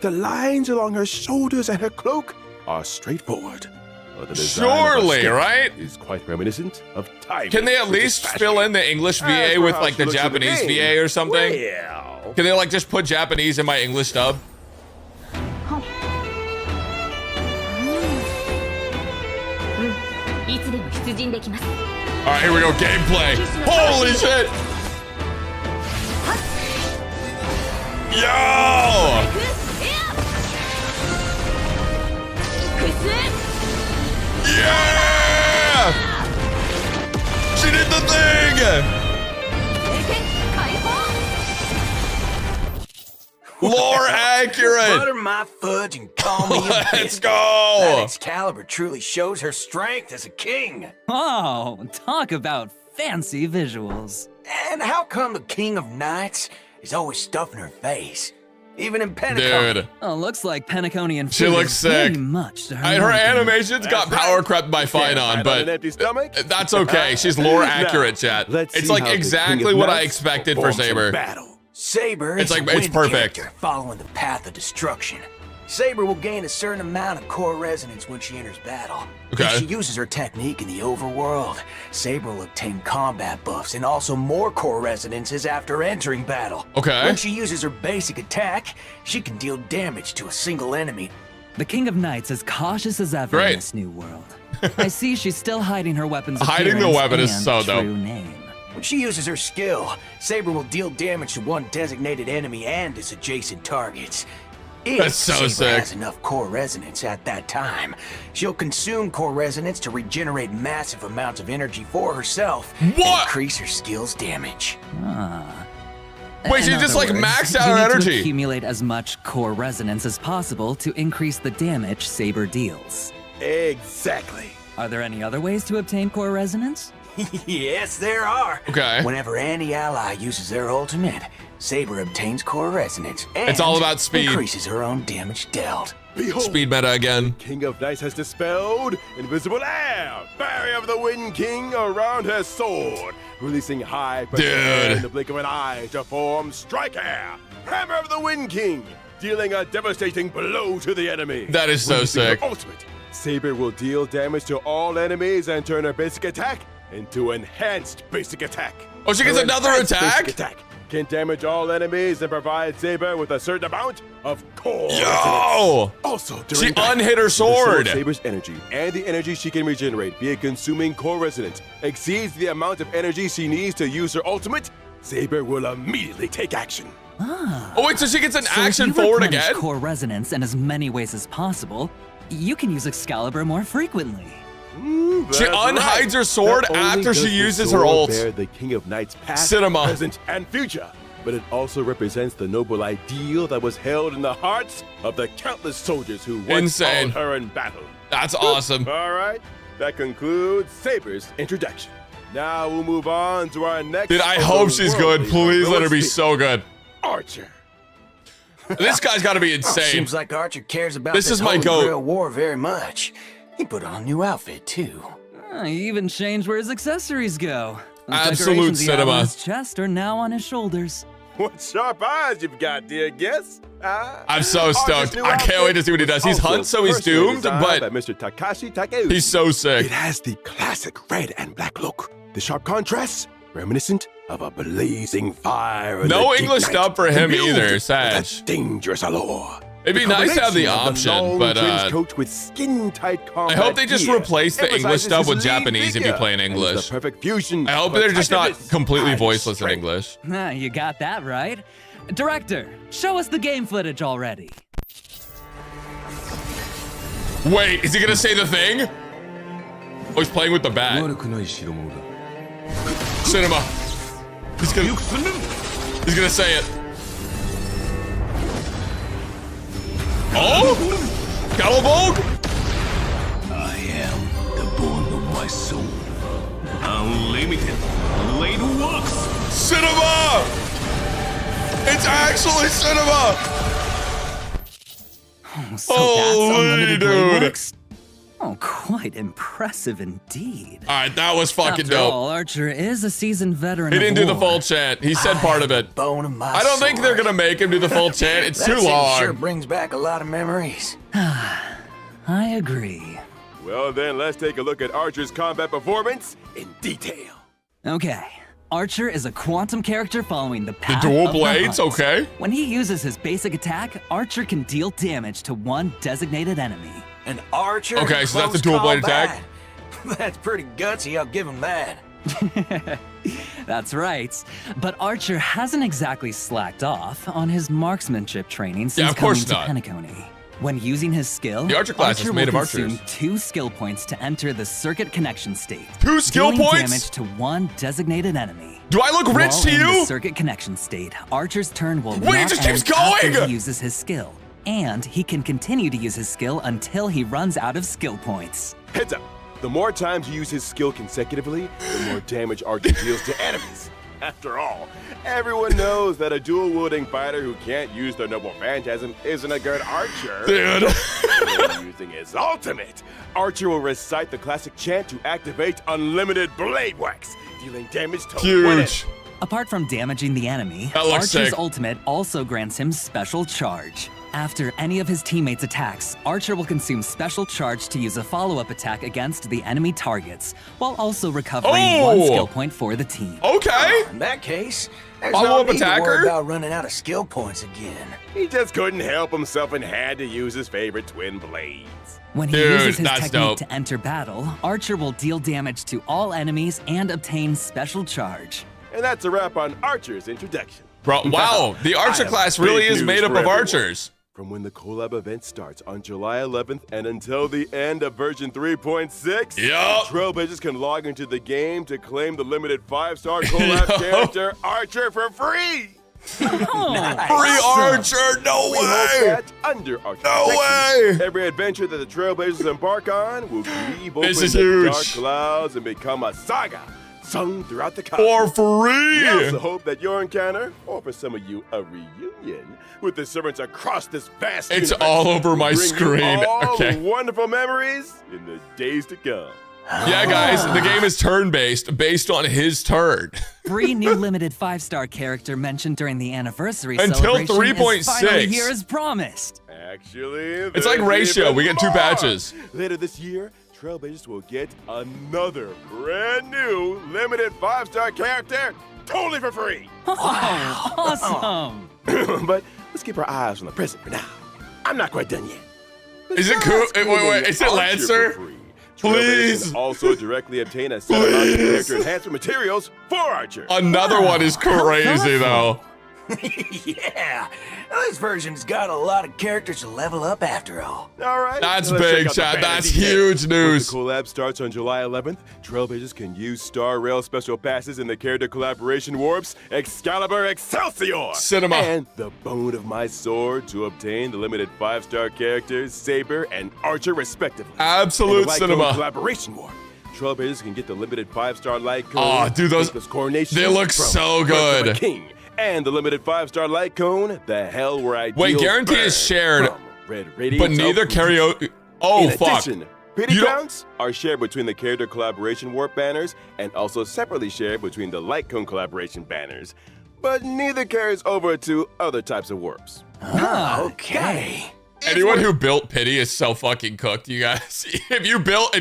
The lines along her shoulders and her cloak are straightforward. But the design of her Surely, skirt right? is quite reminiscent of time. Can they at least fill in the English VA with like the Japanese VA or something? Well, Can they like just put Japanese in my English dub? Alright, here we go, gameplay. Holy shit! Yo! Yeah! She did the thing! Lore accurate! Butter my fudge and call me a Let's bitch. That go! Excalibur truly shows her strength as a king. Oh, talk about fancy visuals. And how come the King of Knights is always stuffing her face? Even in Penacony. Dude, Oh, looks like Penaconian She food looks is very sick. much to her and her liking. animations got That's power right. crept by Can't Phainon, fight on but an empty stomach. that's okay. She's lore Now, accurate, chat. let's It's see like how the King exactly of what I Knights expected for performs in Saber. battle. Saber It's is like- a it's wind perfect. character following the path of destruction. Saber will gain a certain amount of core resonance when she enters battle. Okay. If she uses her technique in the overworld, Saber will obtain combat buffs and also more core resonances after entering battle. Okay. When she uses her basic attack, she can deal damage to a single enemy. The King of Knights is cautious as ever Great. in this new world. I see she's still hiding her weapon's Hiding the appearance weapon is and so dope. true name. When she uses her skill, Saber will deal damage to one designated enemy and its adjacent targets. If That's so Saber sick. has enough core resonance at that time, she'll consume core resonance to regenerate massive amounts of energy for herself and What? increase her skill's damage. Ah. Wait, so In you just other like words, maxed out you our need to energy. accumulate as much core resonance as possible to increase the damage Saber deals. Exactly. Are there any other ways to obtain core resonance? Yes, there are. Okay. Whenever any ally uses their ultimate, Saber obtains core resonance. And It's all about speed. Increases her own damage dealt. Behold, Speed meta again. King of Knights has dispelled invisible air, barrier of the Wind King around her sword, releasing high pressure air Dude. in the blink of an eye to form Strike Air, Hammer of the Wind King, dealing a devastating blow to the enemy. That is so Releasing her sick. ultimate, Saber will deal damage to all enemies and turn her basic attack into enhanced basic attack. Oh, she gets Her another enhanced attack? basic attack can damage all enemies and provide Saber with a certain amount of core resonance. Yo! Also, She during battle, unhit her the sword. Saber's energy and the energy she can regenerate via consuming core resonance exceeds the amount of energy she needs to use her ultimate, Saber will immediately take action. Oh, wait, so she gets an So action if you forward replenish again? core resonance in as many ways as possible, you can use Excalibur more frequently. She unhides her sword Not only after she does the uses her sword ult. bear the King of Knights past, Cinema. present, and future, but it also represents the noble ideal that was held in the hearts of the countless soldiers who once Insane. fought her in battle. That's awesome. All right, that concludes Saber's introduction. Now we'll move on to our next. Dude, I hope she's good. otherworldly Please let her be heroic so good. Archer. This guy's got to be insane. Seems like Archer cares about This this is my Holy goat. Grail war very much. He put on a new outfit too. He even changed where his accessories go. The Absolute decorations he had cinema. on his chest are now on his shoulders. What sharp eyes you've got, dear guest. I'm so stoked. Archer's new I can't wait to outfit see what he does. He's also Hunt, so he's personally doomed, designed but by Mr. Takashi Takeuchi. he's so It sick. has the classic red and black look. The sharp contrast, reminiscent of a blazing fire. in No the deep English night, dub for him imbued either, with Sag. that dangerous allure. It'd be nice to have the combination of option, long but trench coat with skin-tight I combat hope they just gear replace the English emphasizes dub his with lean Japanese if you figure play in and is English. The perfect fusion. I hope of they're just not attractiveness completely and voiceless in strength. English. You got that right. Director, show us the game footage already. Wait, is he gonna say the thing? Oh, he's playing with the bat. Cinema. He's gonna say it. Oh? Calibogue? I am the bone of my soul. Unlimited blade works. Cinema! It's actually cinema! So Holy that's unlimited blade dude. works? Oh, quite impressive indeed. Alright, that was fucking After dope. all, Archer is a seasoned veteran He of didn't do the war. full chant. He said part of it. Bone of my I don't think they're sword. gonna make him do the full chant. It's That too scene long. sure brings back a lot of memories. I agree. Well then, let's take a look at Archer's combat performance in detail. Okay. Archer is a quantum character following the path dual of blades, the hunt. okay. When he uses his basic attack, Archer can deal damage to one designated enemy. An archer. in Okay, so that's a close dual blade combat? attack? That's pretty gutsy, I'll give him that. That's right. But Archer hasn't exactly slacked off on his marksmanship training since of course coming to Penacony. When using his skill, The Archer class is Archer made will of consume archers. 2 skill points to enter the circuit connection state. 2 skill dealing points? damage to one designated enemy. Do I look rich While to in you? the circuit connection state, Archer's turn will Wait, not it just keeps end after going! he uses his skill. And he can continue to use his skill until he runs out of skill points. Heads up, the more times you use his skill consecutively, the more damage Archer deals to enemies. After all, everyone knows that a dual-wielding fighter who can't use their noble phantasm isn't a good archer. Dude. When using his ultimate, Archer will recite the classic chant to activate unlimited blade wax, dealing damage to Huge. Apart from damaging the enemy, That looks Archer's sick. ultimate also grants him special charge. After any of his teammates' attacks, Archer will consume special charge to use a follow-up attack against the enemy targets, while also recovering Oh! 1 skill point for the team. Okay. In that case, there's Follow-up no need to attacker? worry about running out of skill points again. He just couldn't help himself and had to use his favorite twin blades. When he Dude, uses his that's technique dope. to enter battle, Archer will deal damage to all enemies and obtain special charge. And that's a wrap on Archer's introduction. Bro, wow. The Archer I have class really big is news made up for of everyone. archers. From when the Collab event starts on July 11th and until the end of version 3.6, Yup. Trailblazers can log into the game to claim the limited 5-star Collab Yup. character Archer for free. Nice. Free Archer! No We hope way! that under Archer No protection, way! every adventure that the Trailblazers embark on will cleave open This is the huge. dark clouds and become a saga sung throughout the For cosmos. We also free! hope that your encounter, or for some of you, a reunion with the servants across this vast It's universe all over my will bring you screen. all Okay. wonderful memories in the days to come. Yeah, guys, the game is turn-based, based on his turn. Free new limited 5-star character mentioned during the anniversary Until celebration is finally 3.6. here as promised. Actually, It's like there's ratio. even We get 2 more. patches. Later this year, Trailblazers will get another brand new limited 5-star character totally for free. Oh, awesome. But let's keep our eyes on the present for now. I'm not quite done yet. Is it cool? Besides Wait, getting is it Archer Lancer? for free, Please. Trailblazers can also directly obtain a set of Archer character enhancement materials for Archer. Another one is crazy, though. Yeah, this version's got a lot of characters to level up after all. All right. That's let's check big, out the Chad. That's fantasy day. huge news. Once the collab starts on July 11th, Trailblazers can use Star Rail special passes in the character collaboration warps Excalibur Excelsior Cinema. and the Bone of My Sword to obtain the limited 5-star characters Saber and Archer respectively. Absolute In the Light Cone cinema. collaboration warp, Trailblazers can get the limited 5-star Light Cone. Aw, dude, those- Faithless Coronation they look from so Birth of a good. King, and the limited 5-star Light Cone, the Hell Where I Wait, guarantee is shared, Red Radiance but neither of karaoke. Oh, in fuck. addition, pity You don't- crowns are shared between the character collaboration warp banners and also separately shared between the Light Cone collaboration banners. But neither carries over to other types of warps. Okay. Anyone who built Pity is so fucking cooked, you guys. If you built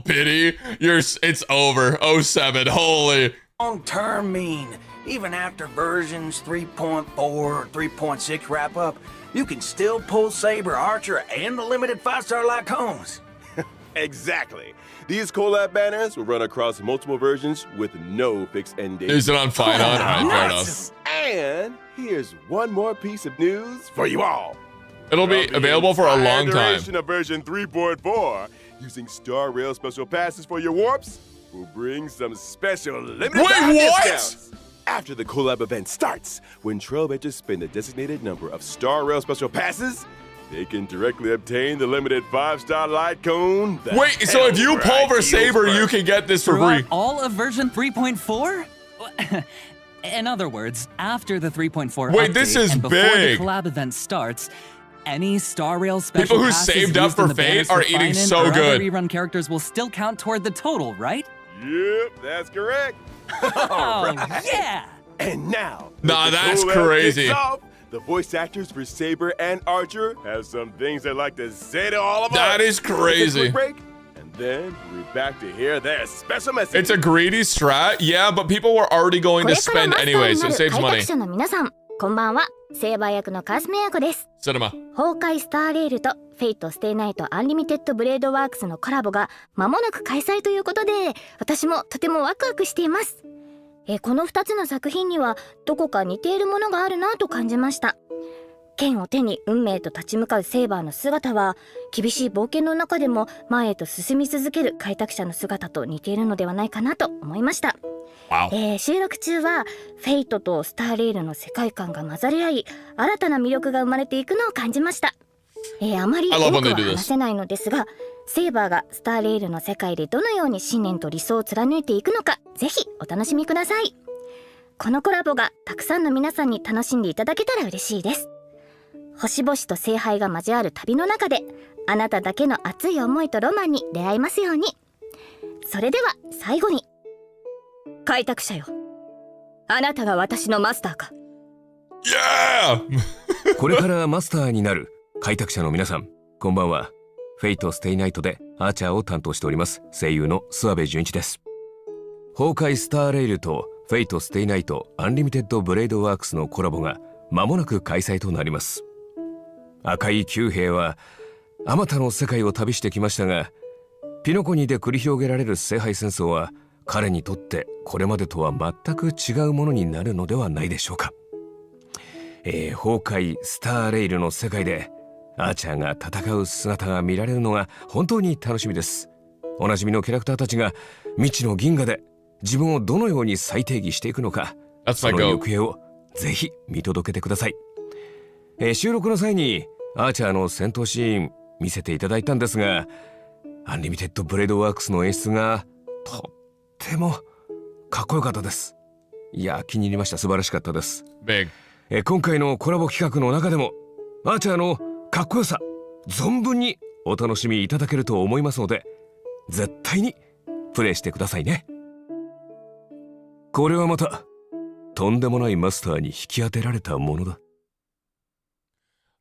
Pity, it's over. 07, holy. Long term mean, even after versions 3.4 or 3.6 wrap up, you can still pull Saber, Archer, and the limited 5-star Light Cones. Exactly. These collab banners will run across multiple versions with no fixed end date. Is it on Phainon? All right, fair enough. And here's one more piece of news for you all. It'll be From the available for a long entire time. duration of version 3.4, using Star Rail special passes for your warps will bring some special limited Wait, time what? discounts. After the collab event starts, when Trailblazers spend a designated number of Star Rail special passes, they can directly obtain the limited 5-star Light Cone. the Wait, so if you Hell pull for Where I Saber, Deal you First. can get this for Throughout free. all of version 3.4? In other words, after the 3.4 Wait, update this is and before big. the collab event starts, any Star Rail special People who passes saved up used in for the Fate banners are for eating Phainon so or other good. rerun characters will still count toward the total, right? Yep, that's correct. Oh, yeah! And now, Nah, that the that's collab crazy. kicks off, the voice actors for Saber and Archer have some things they'd like to say to all of us. That is Let's take a crazy. quick break, and then we'll be back to hear their special message. It's a greedy strat, yeah, but people were already going こ to れから spend マスター anyway, に so な it る saves 開 money. 拓者の皆さん、こんばんは。セーバー役のカスメ役です。 Cinema. 崩壊スターレールとフェイトステイナイトアンリミテッドブレードワークスのコラボが間もなく開催ということで、私もとてもワクワクしています。この2つの作品にはどこか似ているものがあるなと感じました。剣を手に運命と立ち向かうセーバーの姿は、厳しい冒険の中でも前へと進み続ける開拓者の姿と似ているのではないかなと思いました。Wow. 収録中はフェイトとスターレールの世界観が混ざり合い、新たな魅力が生まれていくのを感じました。あまり多 I love く when they は do this. 話せないのですが、セイバーがスターレールの世界でどのように信念と理想を貫いていくのか、ぜひお楽しみください。このコラボがたくさんの皆さんに楽しんでいただけたら嬉しいです。星々と聖杯が交わる旅の中で、あなただけの熱い思いとロマンに出会えますように。それでは最後に、開拓者よ、あなたが私のマスターか。 Yeah! これからマスターになる開拓者の皆さん、こんばんは。フェイトステイナイトでアーチャーを担当しております声優の諏訪部純一です。崩壊スターレイルとフェイトステイナイトアンリミテッドブレードワークスのコラボが間もなく開催となります。赤い九兵はあまたの世界を旅してきましたが、ピノコニで繰り広げられる聖杯戦争は彼にとってこれまでとは全く違うものになるのではないでしょうか。崩壊スターレイルの世界でアーチャーが戦う姿が見られるのが本当に楽しみです。おなじみのキャラクターたちが未知の銀河で自分をどのように再定義していくのか、 That's そ my の goat. 行方をぜひ見届けてください。収録の際にアーチャーの戦闘シーン見せていただいたんですが、アンリミテッドブレードワークスの演出がとってもかっこよかったです。いや、気に入りました。素晴らしかったです。今回のコラボ企画の中でもアーチャーのかっこよさ存分にお楽しみいただけると思いますので、絶対にプレイしてくださいね。これはまたとんでもないマスターに引き当てられたものだ。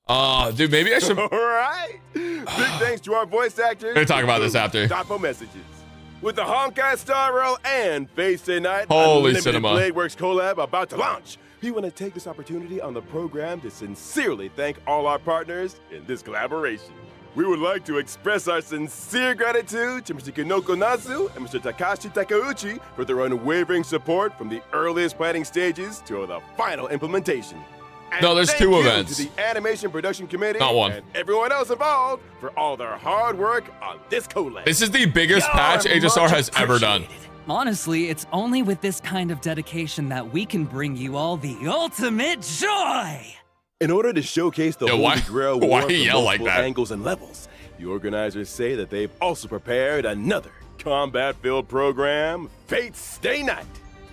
Dude, maybe I should. All right. Big thanks to our voice actors. We're gonna talk about this after. Thoughtful messages. With the Honkai Star Rail and Face Day Night Holy Unlimited cinema. Bladeworks collab about to launch, we want to take this opportunity on the program to sincerely thank all our partners in this collaboration. We would like to express our sincere gratitude to Mr. Kinoko Nasu and Mr. Takashi Takeuchi for their unwavering support from the earliest planning stages to the final implementation. And no, there's thank 2 you events. To the Animation Production Committee Not one. And everyone else involved for all their hard work on this collab. This is the biggest patch HSR has ever done. Honestly, it's only with this kind of dedication that we can bring you all the ultimate joy! In order to showcase the Holy Grail War from multiple angles and levels, the organizers say that they've also prepared another combat-filled program, Fate's Stay Night.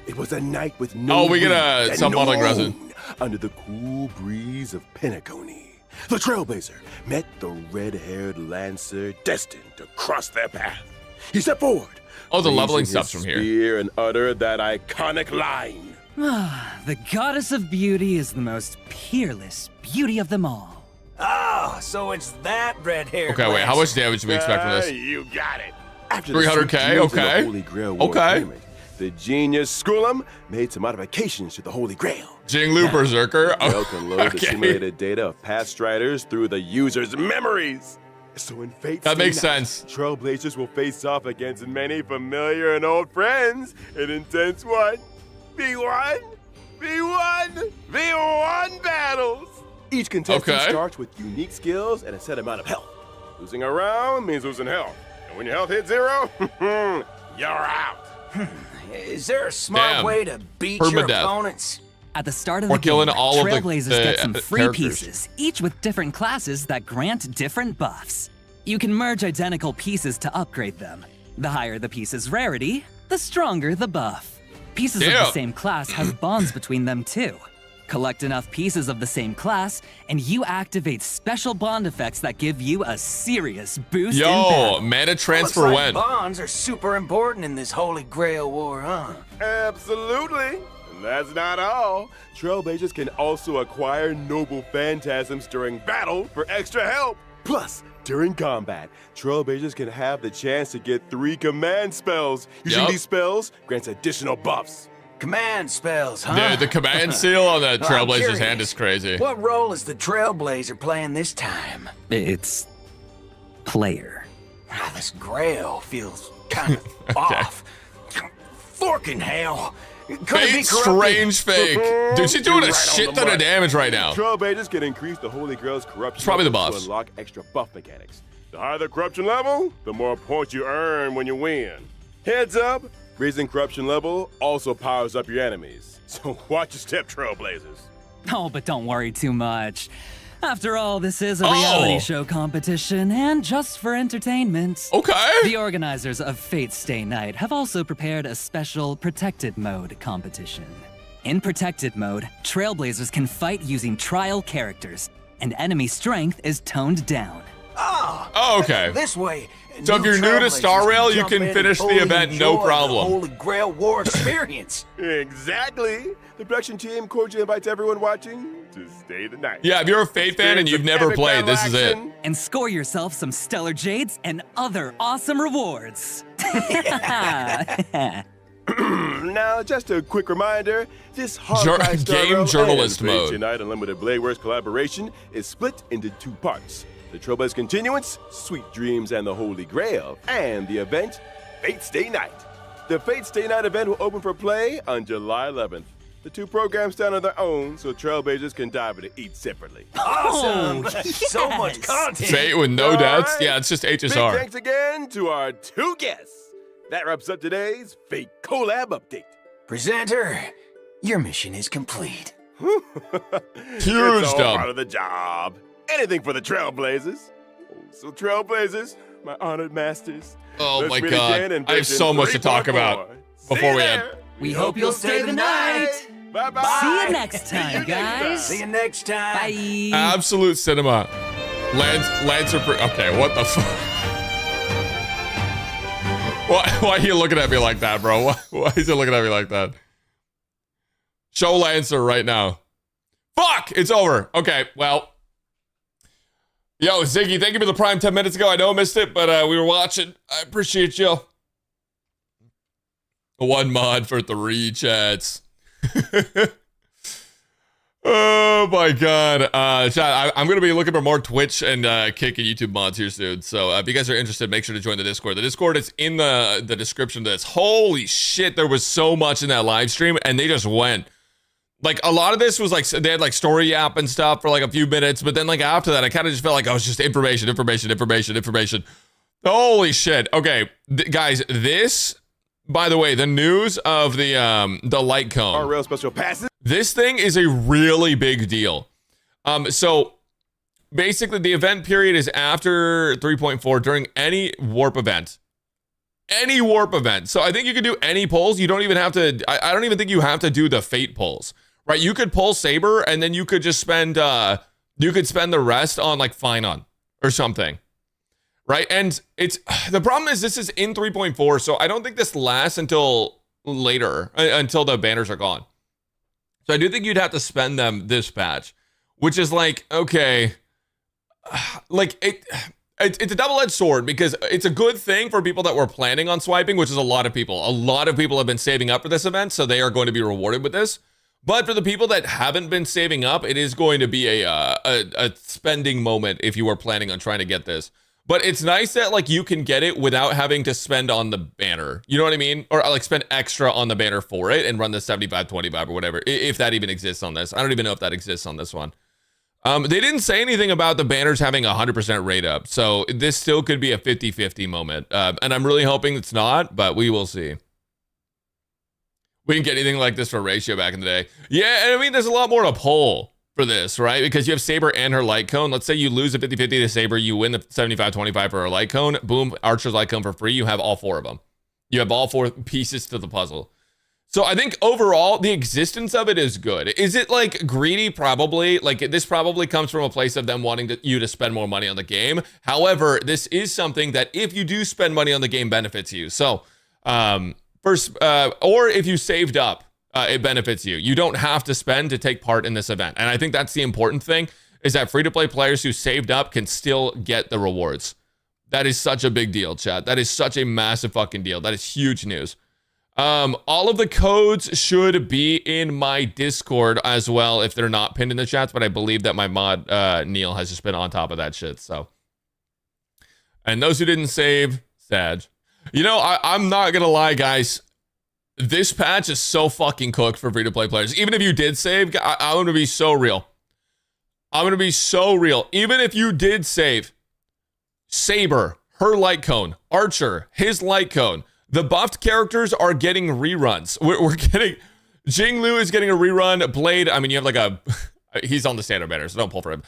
It was a night with no we get some modeling resin. Under the cool breeze of Penacony, the Trailblazer met the red-haired Lancer destined to cross their path. He stepped forward. Oh, the leveling stuff's from here. And uttered that iconic line. The goddess of beauty is the most peerless beauty of them all. Oh, so it's that red-haired. Okay, wait, how much damage do we expect from this? You got it. After 300k, okay. Holy Grail War tournament, the genius Skullum made some modifications to the Holy Grail. Jinglu Berserker. Grail can load the simulated data of past striders through the user's memories. So in Fate that makes sense. Trailblazers will face off against many familiar and old friends in intense V1 battles. Each contestant starts with unique skills and a set amount of health. Losing a round means losing health. And when your health hits 0, you're out. Is there a smart way to beat your opponents? At the start of the game, Trailblazers get some free pieces, each with different classes that grant different buffs. You can merge identical pieces to upgrade them. The higher the piece's rarity, the stronger the buff. Pieces of the same class have bonds between them too. Collect enough pieces of the same class, and you activate special bond effects that give you a serious boost in battle. Mana transfer Looks like when? Bonds are super important in this Holy Grail War, huh? Absolutely. And that's not all. Trailblazers can also acquire noble phantasms during battle for extra help. Plus, during combat, Trailblazers can have the chance to get 3 command spells. Using these spells grants additional buffs. Command spells, huh? Dude, the command seal on the Trailblazer's hand is crazy. What role is the Trailblazer playing this time? It's player. This Grail feels kind of off. Forking hell. Fake strange fake. Dude, she's doing a shit ton of damage right now. Trailblazers can increase the Holy Grail's corruption. It's probably the buffs. To unlock extra buff mechanics. The higher the corruption level, the more points you earn when you win. Heads up, raising corruption level also powers up your enemies. So watch your step, Trailblazers. Oh, but don't worry too much. After all, this is a reality show competition, and just for entertainment. Okay. The organizers of Fate's Stay Night have also prepared a special Protected Mode competition. In Protected Mode, Trailblazers can fight using trial characters, and enemy strength is toned down. Oh, okay. This way. So if you're new to Star Rail, you can finish the event no problem. Holy Grail War experience. Exactly. The production team cordially invites everyone watching to stay the night. Yeah, if you're a Fate fan and you've never played, this is it. And score yourself some Stellar Jades and other awesome rewards. Now, just a quick reminder, this Honkai Star Rail journalist and mode. Fate Night Unlimited Bladeworks collaboration is split into 2 parts. The Trailblazer Continuance, Sweet Dreams and the Holy Grail, and the event, Fate Stay Night. The Fate Stay Night event will open for play on July 11th. The 2 programs stand on their own, so Trailblazers can dive into each separately. Awesome! So much content! Fate with no deaths? Yeah, it's just HSR. Big thanks again to our 2 guests. That wraps up today's Fate Collab update. Presenter, your mission is complete. It's all dub. part of the job. Anything for the Trailblazers. So Trailblazers, my honored masters. Oh let's my meet God. again in I have Vision so much to talk 3.4. about See before you we there. end. We hope you'll stay the night. Bye-bye. See you next time, guys. See you next time. Bye. Absolute cinema. Lancer. Okay, what the fuck? Why are you looking at me like that, bro? Why is he looking at me like that? Show Lancer right now. Fuck! It's over. Okay, well. Yo, Ziggy, thank you for the prime 10 minutes ago. I know I missed it, but we were watching. I appreciate you. One mod for 3 chats. Oh my God. Chat, I'm going to be looking for more Twitch and Kick and YouTube mods here soon. So if you guys are interested, make sure to join the Discord. The Discord is in the description of this. Holy shit, there was so much in that live stream and they just went. Like a lot of this was like, they had like story app and stuff for like a few minutes. But then like after that, I kind of just felt like I was just information. Holy shit. Okay, guys, this, by the way, the news of the light cone. Our real special passes. This thing is a really big deal. So basically the event period is after 3.4 during any warp event. Any warp event. So I think you can do any polls. You don't even have to, I don't even think you have to do the fate polls, right? You could pull Saber and then you could just spend, you could spend the rest on like Phainon or something. Right? And it's, the problem is this is in 3.4. So I don't think this lasts until later, until the banners are gone. So I do think you'd have to spend them this patch, which is like, okay, like it's a double-edged sword because it's a good thing for people that were planning on swiping, which is a lot of people. A lot of people have been saving up for this event, so they are going to be rewarded with this. But for the people that haven't been saving up, it is going to be a spending moment if you are planning on trying to get this. But it's nice that like you can get it without having to spend on the banner. You know what I mean? Or like spend extra on the banner for it and run the 75-25 or whatever, if that even exists on this. I don't even know if that exists on this one. They didn't say anything about the banners having 100% rate up. So this still could be a 50-50 moment. And I'm really hoping it's not, but we will see. We didn't get anything like this for Ratio back in the day. Yeah, and I mean, there's a lot more to pull for this, right? Because you have Saber and her light cone. Let's say you lose a 50-50 to Saber, you win the 75-25 for her light cone. Boom, Archer's light cone for free. You have all 4 of them. You have all 4 pieces to the puzzle. So I think overall, the existence of it is good. Is it like greedy? Probably. Like this probably comes from a place of them wanting you to spend more money on the game. However, this is something that if you do spend money on the game, benefits you. So first, or if you saved up, it benefits you. You don't have to spend to take part in this event. And I think that's the important thing, is that free-to-play players who saved up can still get the rewards. That is such a big deal, chat. That is such a massive fucking deal. That is huge news. All of the codes should be in my Discord as well if they're not pinned in the chats, but I believe that my mod, Neil, has just been on top of that shit, so. And those who didn't save, sad. You know, I'm not gonna lie, guys. This patch is so fucking cooked for free-to-play players. Even if you did save, I'm going to be so real. I'm going to be so real. Even if you did save, Saber, her light cone, Archer, his light cone, the buffed characters are getting reruns. We're getting, Jinglu is getting a rerun. Blade, I mean, you have like a, he's on the standard banner, so don't pull for him.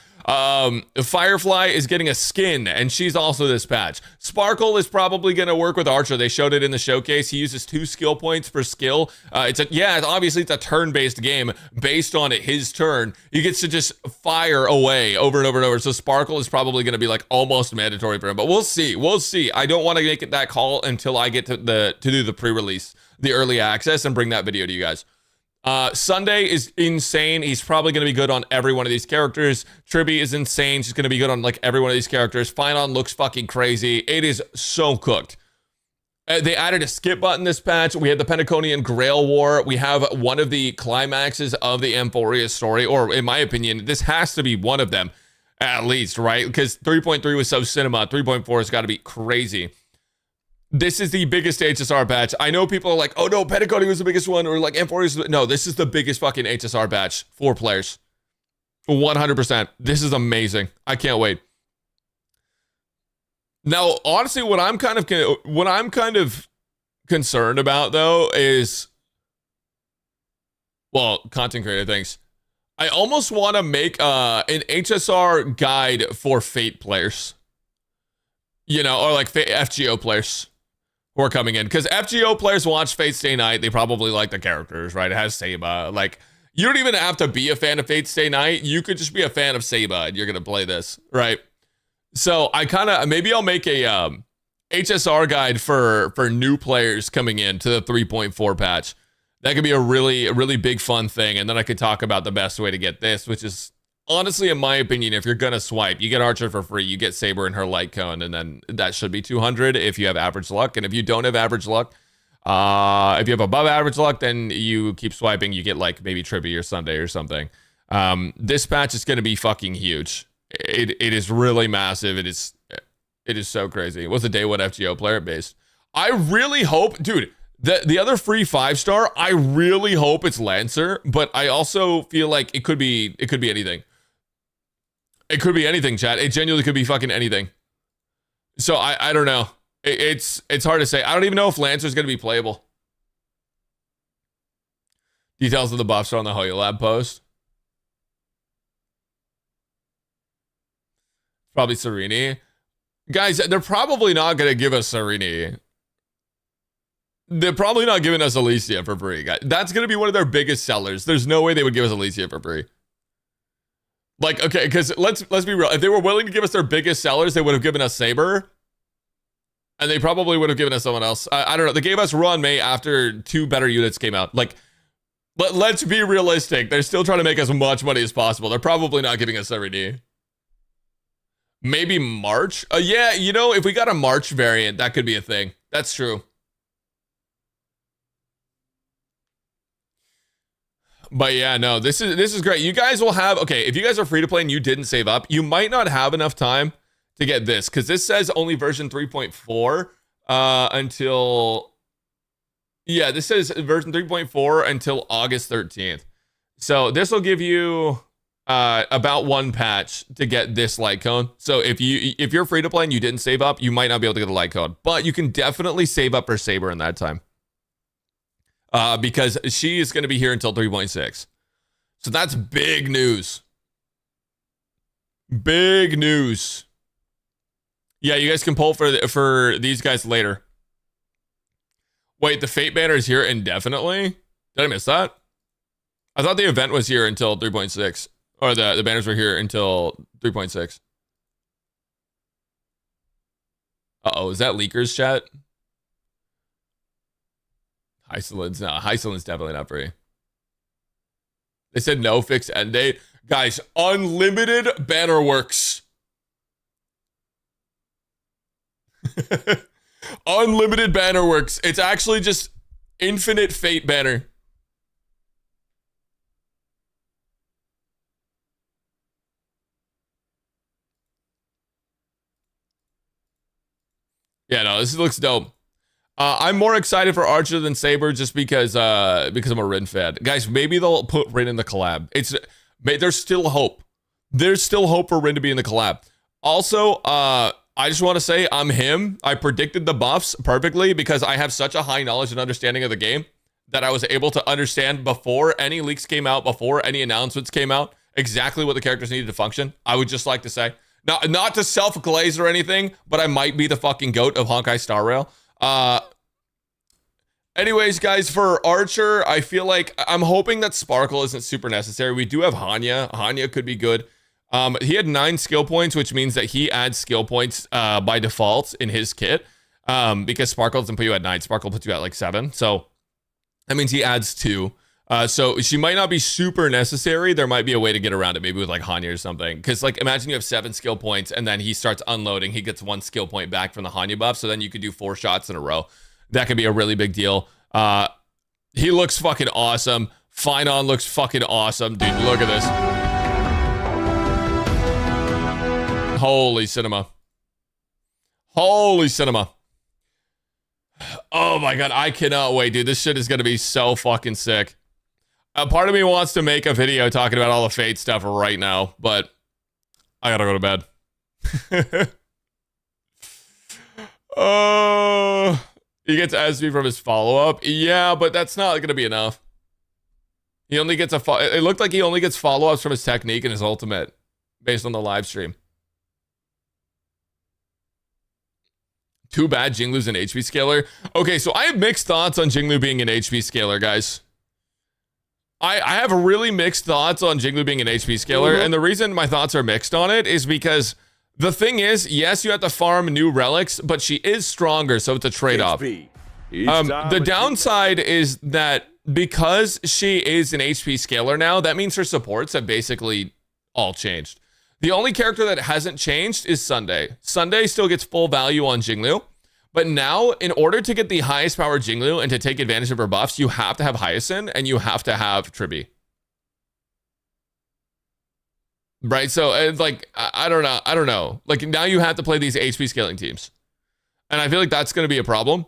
Firefly is getting a skin, and she's also this patch. Sparkle is probably going to work with Archer. They showed it in the showcase. He uses 2 skill points per skill. Obviously it's a turn-based game based on his turn. He gets to just fire away over and over and over. So Sparkle is probably going to be like almost mandatory for him, but we'll see. We'll see. I don't want to make it that call until I get to do the pre-release, the early access, and bring that video to you guys. Sunday is insane. He's probably going to be good on every one of these characters. Tribby is insane. She's going to be good on like every one of these characters. Phainon looks fucking crazy. It is so cooked. They added a skip button this patch. We had the Pentaconian Grail War. We have one of the climaxes of the Amphoria story, or in my opinion, this has to be one of them at least, right? Because 3.3 was so cinema. 3.4 has got to be crazy. This is the biggest HSR patch. I know people are like, oh no, Pentaconian was the biggest one, or like M4 no, this is the biggest fucking HSR patch for players. 100%. This is amazing. I can't wait. Now, honestly, what I'm kind of concerned about though is, well, content creator things. I almost want to make an HSR guide for Fate players. You know, or like FGO players who are coming in. Because FGO players watch Fate Stay Night. They probably like the characters, right? It has Saba. Like, you don't even have to be a fan of Fate Stay Night. You could just be a fan of Saba and you're going to play this, right? So I kind of, maybe I'll make a HSR guide for new players coming in to the 3.4 patch. That could be a really big fun thing. And then I could talk about the best way to get this, which is honestly, in my opinion, if you're going to swipe, you get Archer for free, you get Saber and her light cone, and then that should be 200 if you have average luck. And if you don't have average luck, if you have above average luck, then you keep swiping, you get like maybe Trippy or Sunday or something. This patch is going to be fucking huge. It is really massive. It is so crazy. What's the day one FGO player based? I really hope, dude, the other free 5-star, I really hope it's Lancer, but I also feel like it could be anything. It could be anything, chat. It genuinely could be fucking anything. So I don't know. It's hard to say. I don't even know if Lancer's going to be playable. Details of the buffs are on the Hoya Lab post. Probably Serini. Guys, they're probably not going to give us Serini. They're probably not giving us Alicia for free, guys. That's going to be one of their biggest sellers. There's no way they would give us Alicia for free. Like, okay, because let's be real. If they were willing to give us their biggest sellers, they would have given us Saber. And they probably would have given us someone else. I don't know. They gave us Ron May after 2 better units came out. Like, let's be realistic. They're still trying to make as much money as possible. They're probably not giving us Serini. Maybe March? Yeah, you know, if we got a March variant, that could be a thing. That's true. But yeah, no, this is great. You guys will have, okay, if you guys are free to play and you didn't save up, you might not have enough time to get this, because this says only version 3.4 until, yeah, this says version 3.4 until August 13th. So this will give you about 1 patch to get this light cone. So if you're free to play and you didn't save up, you might not be able to get the light cone, but you can definitely save up for Saber in that time. Because she is going to be here until 3.6. So that's big news. Big news. Yeah, you guys can pull for these guys later. Wait, the Fate banner is here indefinitely? Did I miss that? I thought the event was here until 3.6. Or the banners were here until 3.6. Uh-oh, is that leakers, chat? Hycelin's definitely not free. They said no fixed end date. Guys, unlimited banner works. Unlimited banner works. It's actually just infinite Fate banner. Yeah, no, this looks dope. I'm more excited for Archer than Saber just because I'm a Rin fan. Guys, maybe they'll put Rin in the collab. There's still hope. There's still hope for Rin to be in the collab. Also, I just want to say I'm him. I predicted the buffs perfectly because I have such a high knowledge and understanding of the game that I was able to understand before any leaks came out, before any announcements came out, exactly what the characters needed to function. I would just like to say, not to self-glaze or anything, but I might be the fucking goat of Honkai Star Rail. Anyways, guys, for Archer, I feel like I'm hoping that Sparkle isn't super necessary. We do have Hanya. Hanya could be good. He had 9 skill points, which means that he adds skill points by default in his kit. Because Sparkle doesn't put you at 9. Sparkle puts you at like 7. So that means he adds 2. So she might not be super necessary. There might be a way to get around it, maybe with like Hanya or something. Because like imagine you have 7 skill points and then he starts unloading. He gets 1 skill point back from the Hanya buff. So then you could do 4 shots in a row. That could be a really big deal. He looks fucking awesome. Phainon looks fucking awesome. Dude, look at this. Holy cinema. Holy cinema. Oh my god, I cannot wait, dude. This shit is gonna be so fucking sick. A part of me wants to make a video talking about all the Fate stuff right now, but I gotta go to bed. Oh, he gets SP from his follow-up. Yeah, but that's not gonna be enough. He only gets it looked like he only gets follow-ups from his technique and his ultimate based on the live stream. Too bad Jinglu's an HP scaler. Okay, so I have mixed thoughts on Jinglu being an HP scaler, guys. I have really mixed thoughts on Jinglu being an HP scaler, and the reason my thoughts are mixed on it is because the thing is, yes, you have to farm new relics, but she is stronger, so it's a trade-off. The downside is that because she is an HP scaler now, that means her supports have basically all changed. The only character that hasn't changed is Sunday. Sunday still gets full value on Jinglu, but now in order to get the highest power Jinglu and to take advantage of her buffs, you have to have Hyacinth and you have to have Tribi. Right, so it's like, I don't know. Like now you have to play these HP scaling teams. And I feel like that's going to be a problem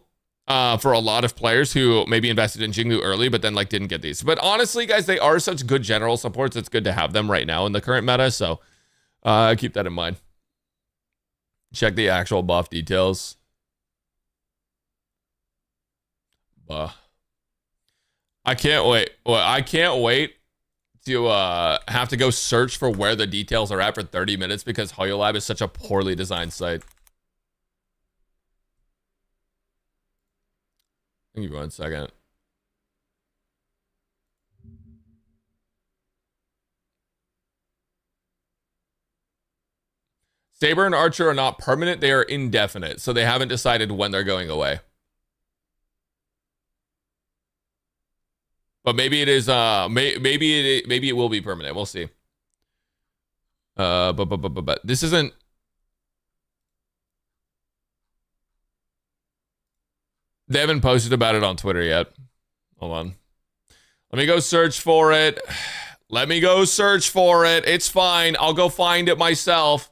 for a lot of players who maybe invested in Jinglu early, but then like didn't get these. But honestly, guys, they are such good general supports. It's good to have them right now in the current meta. So keep that in mind. Check the actual buff details. I can't wait. Well, I can't wait to have to go search for where the details are at for 30 minutes because Collab is such a poorly designed site. Give me 1 second. Saber and Archer are not permanent, they are indefinite, so they haven't decided when they're going away. But maybe it is maybe it will be permanent. We'll see. But this isn't. They haven't posted about it on Twitter yet. Hold on. Let me go search for it. Let me go search for it. It's fine. I'll go find it myself.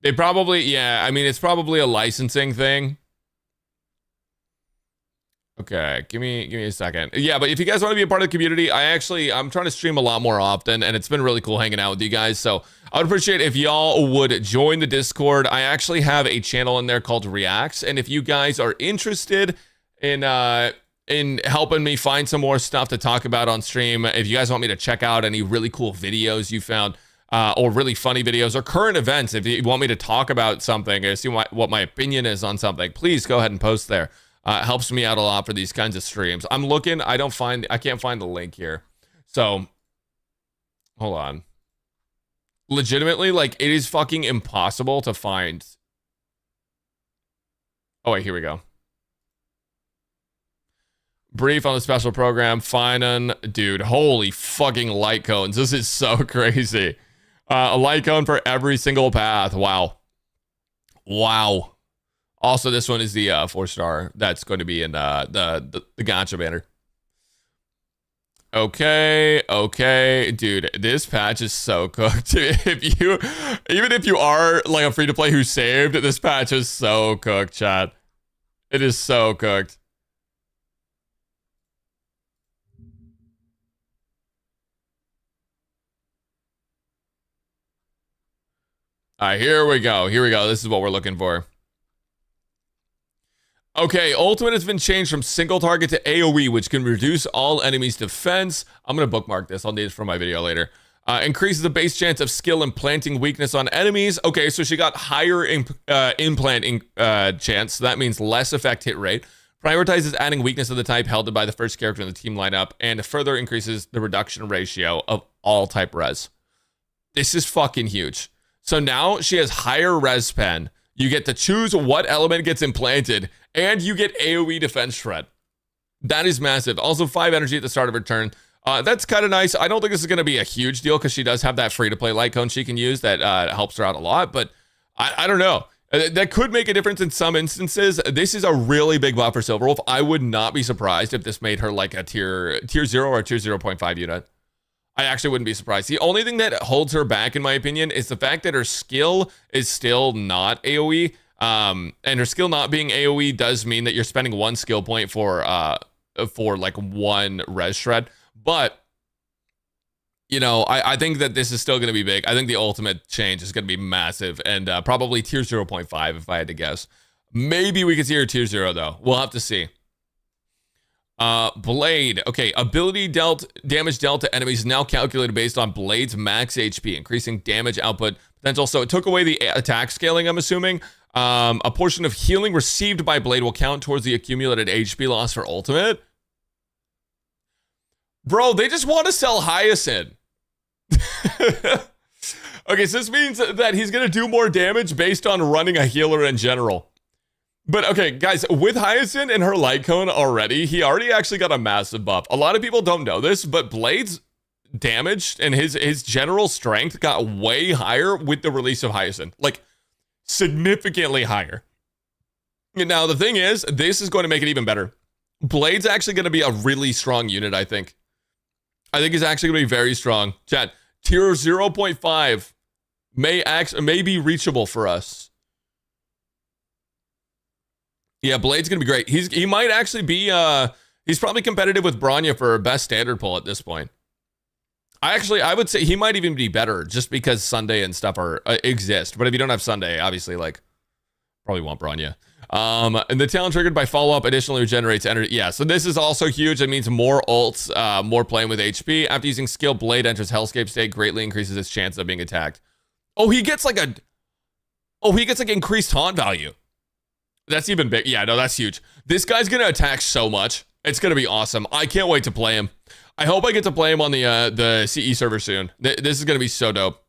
They probably, yeah, I mean, it's probably a licensing thing. Okay, give me a second. Yeah, but if you guys want to be a part of the community, I'm trying to stream a lot more often, and it's been really cool hanging out with you guys. So I would appreciate if y'all would join the Discord. I actually have a channel in there called Reacts, and if you guys are interested in helping me find some more stuff to talk about on stream, if you guys want me to check out any really cool videos you found, or really funny videos, or current events, if you want me to talk about something or see what my opinion is on something, please go ahead and post there. It helps me out a lot for these kinds of streams. I'm looking, I can't find the link here. So, hold on. Legitimately, like, it is fucking impossible to find. Oh, wait, here we go. Brief on the special program, Phainon. Dude, holy fucking light cones. This is so crazy. A light cone for every single path. Wow. Wow. Also, this one is the 4-star that's going to be in the gacha banner. Okay, dude, this patch is so cooked. Even if you are like a free to play who saved, this patch is so cooked, chat. It is so cooked. All right, here we go. This is what we're looking for. Okay, ultimate has been changed from single target to AoE, which can reduce all enemies' defense. I'm going to bookmark this. I'll need it for my video later. Increases the base chance of skill implanting weakness on enemies. Okay, so she got higher implanting chance. So that means less effect hit rate. Prioritizes adding weakness of the type held by the first character in the team lineup. And further increases the reduction ratio of all type res. This is fucking huge. So now she has higher res pen. You get to choose what element gets implanted, and you get AoE defense shred. That is massive. Also, 5 energy at the start of her turn. That's kind of nice. I don't think this is going to be a huge deal because she does have that free-to-play light cone she can use that helps her out a lot, but I don't know. That could make a difference in some instances. This is a really big buff for Silverwolf. I would not be surprised if this made her like a tier 0 or tier 0.5 unit. I actually wouldn't be surprised. The only thing that holds her back, in my opinion, is the fact that her skill is still not AoE. And her skill not being AoE does mean that you're spending 1 skill point for like 1 res shred. But, you know, I think that this is still going to be big. I think the ultimate change is going to be massive. And probably tier 0.5 if I had to guess. Maybe we could see her tier 0, though. We'll have to see. Blade. Okay, ability damage dealt to enemies now calculated based on Blade's max HP, increasing damage output potential. So it took away the attack scaling, I'm assuming. A portion of healing received by Blade will count towards the accumulated HP loss for ultimate. Bro, they just want to sell Hyacinth. Okay, so this means that he's going to do more damage based on running a healer in general. But okay, guys, with Hyacinth and her light cone already, he already actually got a massive buff. A lot of people don't know this, but Blade's damage and his general strength got way higher with the release of Hyacinth. Like, significantly higher. Now, the thing is, this is going to make it even better. Blade's actually going to be a really strong unit, I think. I think he's actually going to be very strong. Chat, tier 0.5 may be reachable for us. Yeah, Blade's going to be great. He might actually be, he's probably competitive with Bronya for best standard pull at this point. I would say he might even be better just because Sunday and stuff exist. But if you don't have Sunday, obviously, like, probably want Bronya. And the talent triggered by follow-up additionally regenerates energy. Yeah, so this is also huge. It means more ults, more playing with HP. After using skill, Blade enters Hellscape state, greatly increases its chance of being attacked. Oh, he gets like increased taunt value. That's even big. Yeah, no, that's huge. This guy's going to attack so much. It's going to be awesome. I can't wait to play him. I hope I get to play him on the CE server soon. This is going to be so dope.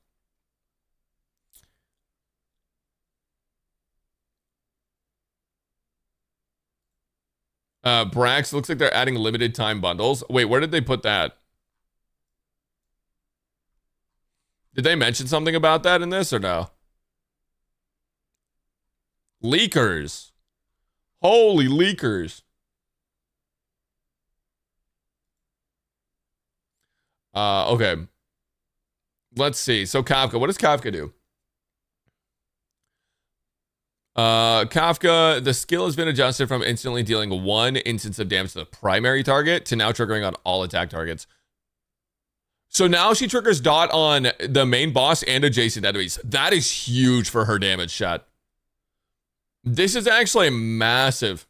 Brax, looks like they're adding limited time bundles. Wait, where did they put that? Did they mention something about that in this or no? Leakers. Holy leakers. Okay. Let's see. So Kafka, what does Kafka do? Kafka, the skill has been adjusted from instantly dealing 1 instance of damage to the primary target to now triggering on all attack targets. So now she triggers dot on the main boss and adjacent enemies. That is huge for her damage, chat. This is actually massive.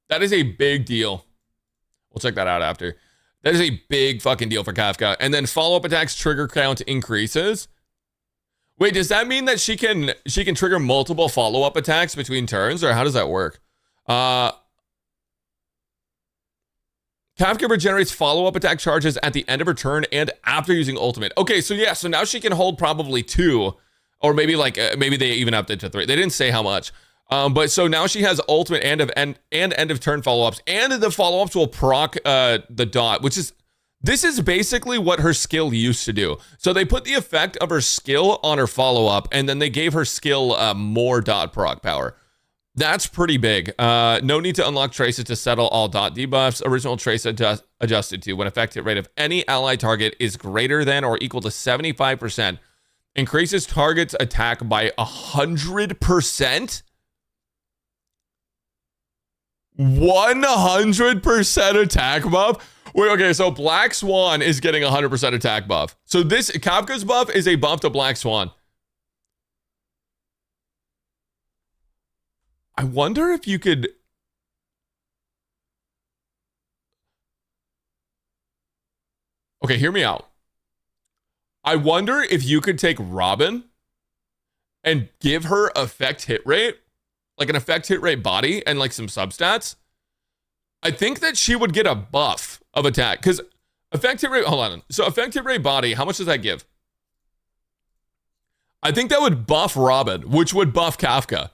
That is a big deal. We'll check that out after. That is a big fucking deal for Kafka. And then follow-up attacks trigger count increases. Wait, does that mean that she can trigger multiple follow-up attacks between turns, or how does that work? Kafka regenerates follow-up attack charges at the end of her turn and after using ultimate. Okay, so yeah, so now she can hold probably 2, or maybe maybe they even upped it to 3. They didn't say how much. But so now she has ultimate and end of turn follow-ups, and the follow-ups will proc the dot, this is basically what her skill used to do. So they put the effect of her skill on her follow-up, and then they gave her skill more dot proc power. That's pretty big. No need to unlock traces to settle all dot debuffs. Original trace adjusted to when effect hit rate of any ally target is greater than or equal to 75%. Increases target's attack by 100%. 100% attack buff? Wait, okay, so Black Swan is getting 100% attack buff. So this, Kafka's buff is a buff to Black Swan. I wonder if you could... Okay, hear me out. I wonder if you could take Robin and give her effect hit rate, like an effect hit rate body and like some substats. I think that she would get a buff of attack because effect hit rate, hold on. So effect hit rate body, how much does that give? I think that would buff Robin, which would buff Kafka.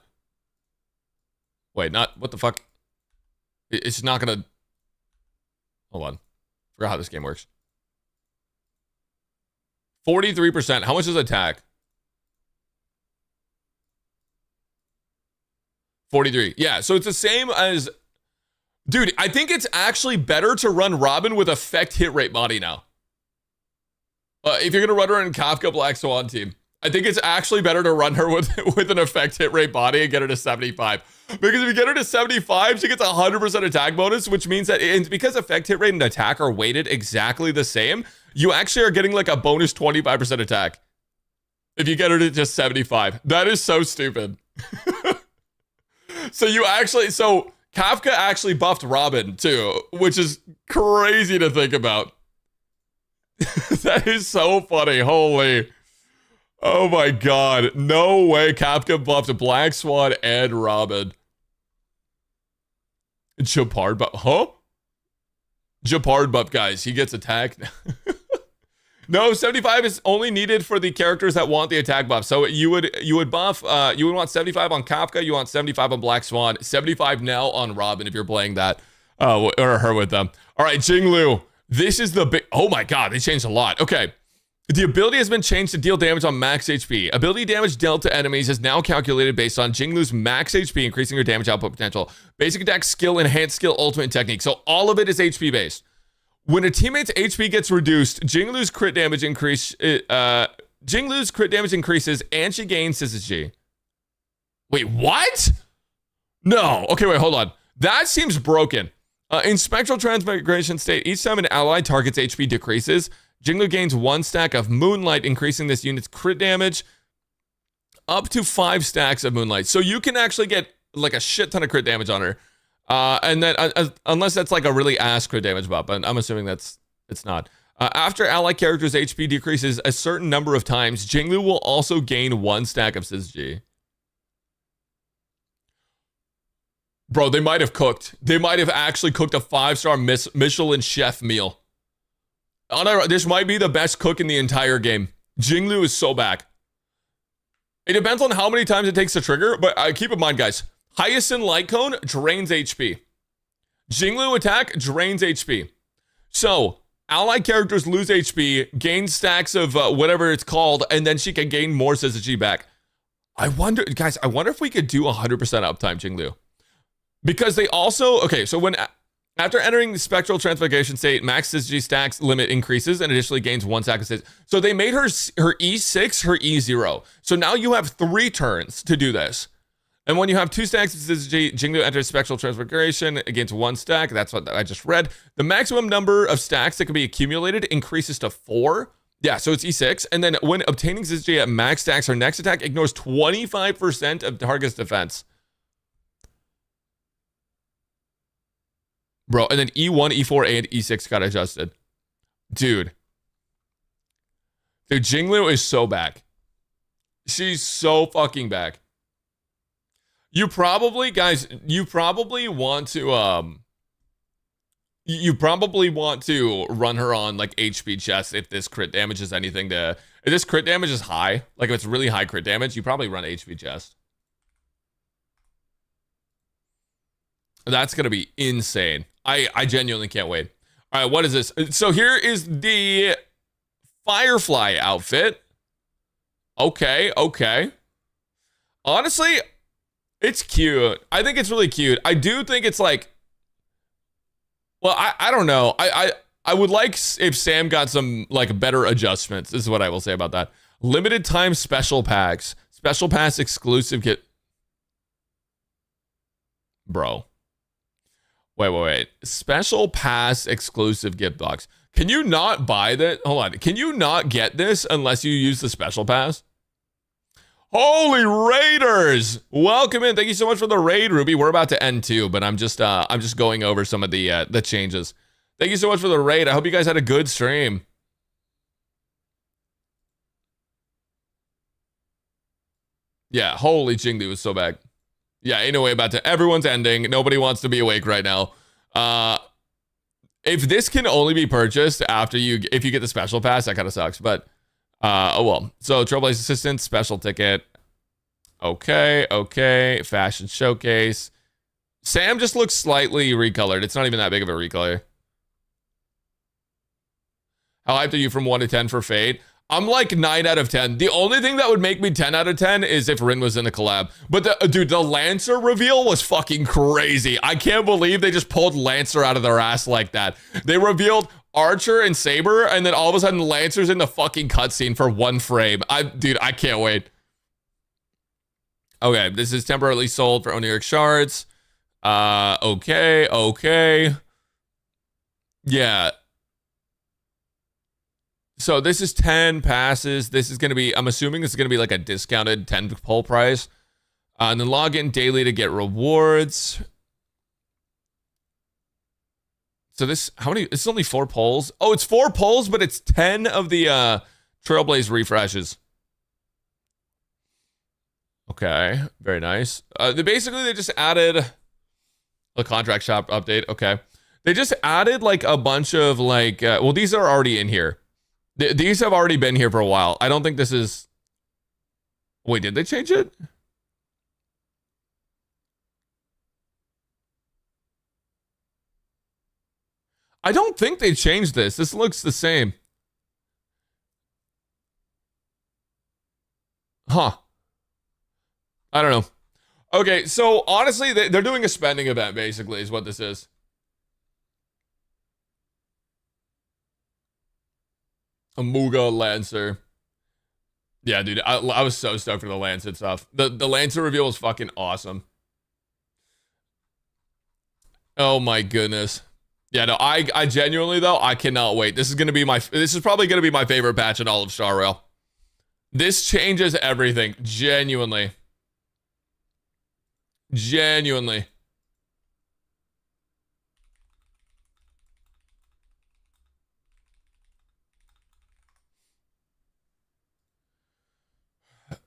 Wait, not, what the fuck? It's not gonna, hold on. Forgot how this game works. 43%, how much is attack? 43, yeah, so it's the same as, dude, I think it's actually better to run Robin with effect hit rate body now. If you're gonna run her in Kafka Black Swan team, I think it's actually better to run her with an effect hit rate body and get her to 75. Because if you get her to 75, she gets 100% attack bonus, which means that because effect hit rate and attack are weighted exactly the same, you actually are getting like a bonus 25% attack. If you get her to just 75. That is so stupid. So you actually, so Kafka actually buffed Robin too, which is crazy to think about. That is so funny. Holy. Oh my god. No way Kafka buffed Black Swan and Robin. Japard buff. Huh? Japard buff, guys. He gets attacked. No, 75 is only needed for the characters that want the attack buff. So you would buff, you would want 75 on Kafka, you want 75 on Black Swan, 75 now on Robin if you're playing that, or her with them. All right, Jinglu. This is the big, oh my god, they changed a lot. Okay. The ability has been changed to deal damage on max HP. Ability damage dealt to enemies is now calculated based on Jinglu's max HP, increasing your damage output potential. Basic attack, skill, enhanced skill, ultimate, and technique. So all of it is HP based. When a teammate's HP gets reduced, Jinglu's crit damage increases, and she gains SSG. Wait, what? No. Okay, wait, hold on. That seems broken. In Spectral Transmigration state, each time an ally target's HP decreases, Jinglu gains 1 stack of Moonlight, increasing this unit's crit damage up to 5 stacks of Moonlight. So you can actually get like a shit ton of crit damage on her. And then, unless that's like a really ass crit damage buff, but I'm assuming it's not. After ally character's HP decreases a certain number of times, Jinglu will also gain 1 stack of SysG. Bro, they might have cooked. They might have actually cooked a 5-star Michelin chef meal. This might be the best cook in the entire game. Jinglu is so back. It depends on how many times it takes to trigger, but keep in mind, guys, Hyacinth Light Cone drains HP. Jinglu attack drains HP. So, allied characters lose HP, gain stacks of whatever it's called, and then she can gain more SSG back. I wonder, guys, if we could do 100% uptime Jinglu. Because they also, okay, so after entering the Spectral Transmigration state, max SSG stacks limit increases and additionally gains 1 stack of SSG. So they made her E6, her E0. So now you have 3 turns to do this. And when you have 2 stacks of SSG, Jinglu enters Spectral Transmigration, it gains 1 stack. That's what I just read. The maximum number of stacks that can be accumulated increases to 4. Yeah, so it's E6. And then when obtaining SSG at max stacks, her next attack ignores 25% of target's defense. Bro, and then E1, E4, and E6 got adjusted. Dude, Jinglu is so back. She's so fucking back. You probably, guys, you probably want to run her on like HP chest if this crit damage is anything to, if this crit damage is high, like if it's really high crit damage, you probably run HP chest. That's gonna be insane. I genuinely can't wait. All right, what is this? So here is the Firefly outfit. Okay. Honestly, it's cute. I think it's really cute. I do think it's like, well, I don't know. I would like if Sam got some like better adjustments. This is what I will say about that. Limited time special packs. Special pass exclusive kit. Bro. Wait. Special pass exclusive gift box. Can you not buy that? Hold on. Can you not get this unless you use the special pass? Holy Raiders! Welcome in. Thank you so much for the raid, Ruby. We're about to end too, but I'm just going over some of the changes. Thank you so much for the raid. I hope you guys had a good stream. Yeah, holy Jingdu is so back. Yeah, ain't no way about to. Everyone's ending. Nobody wants to be awake right now. If this can only be purchased after if you get the special pass, that kind of sucks. But oh well. So Trailblaze Assistant, special ticket. Okay. Fashion showcase. Sam just looks slightly recolored. It's not even that big of a recolor. How hyped are you from 1 to 10 for Fate? I'm like 9 out of 10. The only thing that would make me 10 out of 10 is if Rin was in a collab. But the Lancer reveal was fucking crazy. I can't believe they just pulled Lancer out of their ass like that. They revealed Archer and Saber, and then all of a sudden Lancer's in the fucking cutscene for 1 frame. Dude, I can't wait. Okay, this is temporarily sold for Oniric shards. Okay. Yeah. So this is 10 passes. This is going to be, I'm assuming this is going to be like a discounted 10 pull price. And then log in daily to get rewards. So this, how many? It's only 4 polls. Oh, it's 4 polls, but it's 10 of the Trailblaze refreshes. Okay, very nice. They just added the contract shop update. Okay, they just added like a bunch of like. Well, these are already in here. These have already been here for a while. I don't think this is. Wait, did they change it? I don't think they changed this. This looks the same. Huh. I don't know. Okay, so honestly, they're doing a spending event, basically, is what this is. A Muga Lancer. Yeah, dude, I was so stoked for the Lancer stuff. The Lancer reveal was fucking awesome. Oh my goodness. Yeah, no, I genuinely though, I cannot wait. This is probably gonna be my favorite patch in all of Star Rail. This changes everything. Genuinely. Genuinely.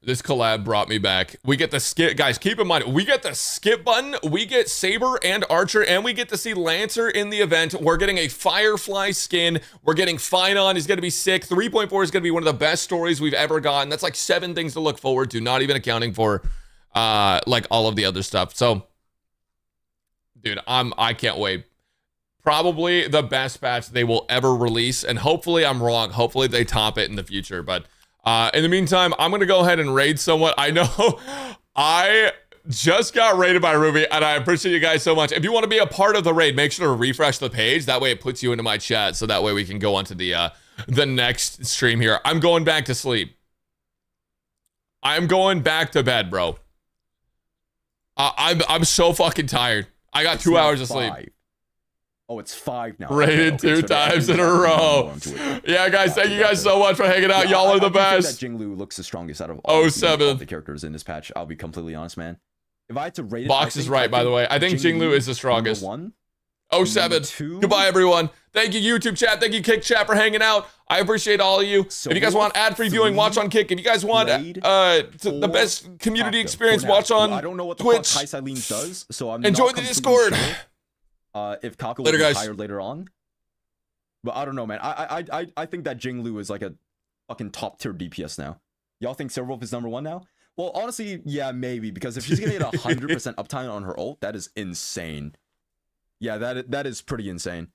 This collab brought me back. We get the skip, guys, keep in mind, we get the skip button, we get Saber and Archer, and we get to see Lancer in the event. We're getting a Firefly skin. We're getting Phainon. He's going to be sick. 3.4 is going to be one of the best stories we've ever gotten. That's like 7 things to look forward to, not even accounting for like all of the other stuff. So, dude, I can't wait. Probably the best patch they will ever release, and hopefully I'm wrong. Hopefully they top it in the future, but in the meantime, I'm going to go ahead and raid someone. I know I just got raided by Ruby, and I appreciate you guys so much. If you want to be a part of the raid, make sure to refresh the page. That way it puts you into my chat, so that way we can go on to the next stream here. I'm going back to sleep. I'm going back to bed, bro. I'm so fucking tired. I got 2 hours of sleep. Oh, it's 5 now. Rated okay, 2 times in a row. Yeah, guys, thank you guys so much for hanging out. Y'all are the best. That Jinglu looks the strongest out of all the characters in this patch. I'll be completely honest, man. If I had to rate it, Box is right, by the way. I think Jinglu is the strongest. 1, 07. Goodbye, everyone. Thank you, YouTube chat. Thank you, Kick chat, for hanging out. I appreciate all of you. So if you guys want ad-free viewing, watch on Kick. If you guys want the best community experience, watch on I don't know what the Twitch. fuck Hysilene does, so I'm Enjoy not the completely Discord. Sure, if Kako will Later, be guys. hired later on. But I don't know, man. I think that Jinglu is like a fucking top tier DPS now. Y'all think Silverwolf is #1 now? Well, honestly, yeah, maybe, because if she's gonna get 100% uptime on her ult, that is insane. Yeah, that is pretty insane.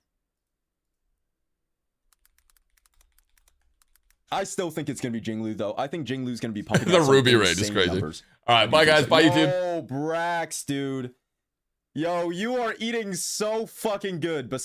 I still think it's gonna be Jinglu though. I think Jinglu's gonna be pumping The out some Ruby raid is insane crazy. numbers. All right, bye guys, bye YouTube. Yo, Brax, dude. Yo, you are eating so fucking good.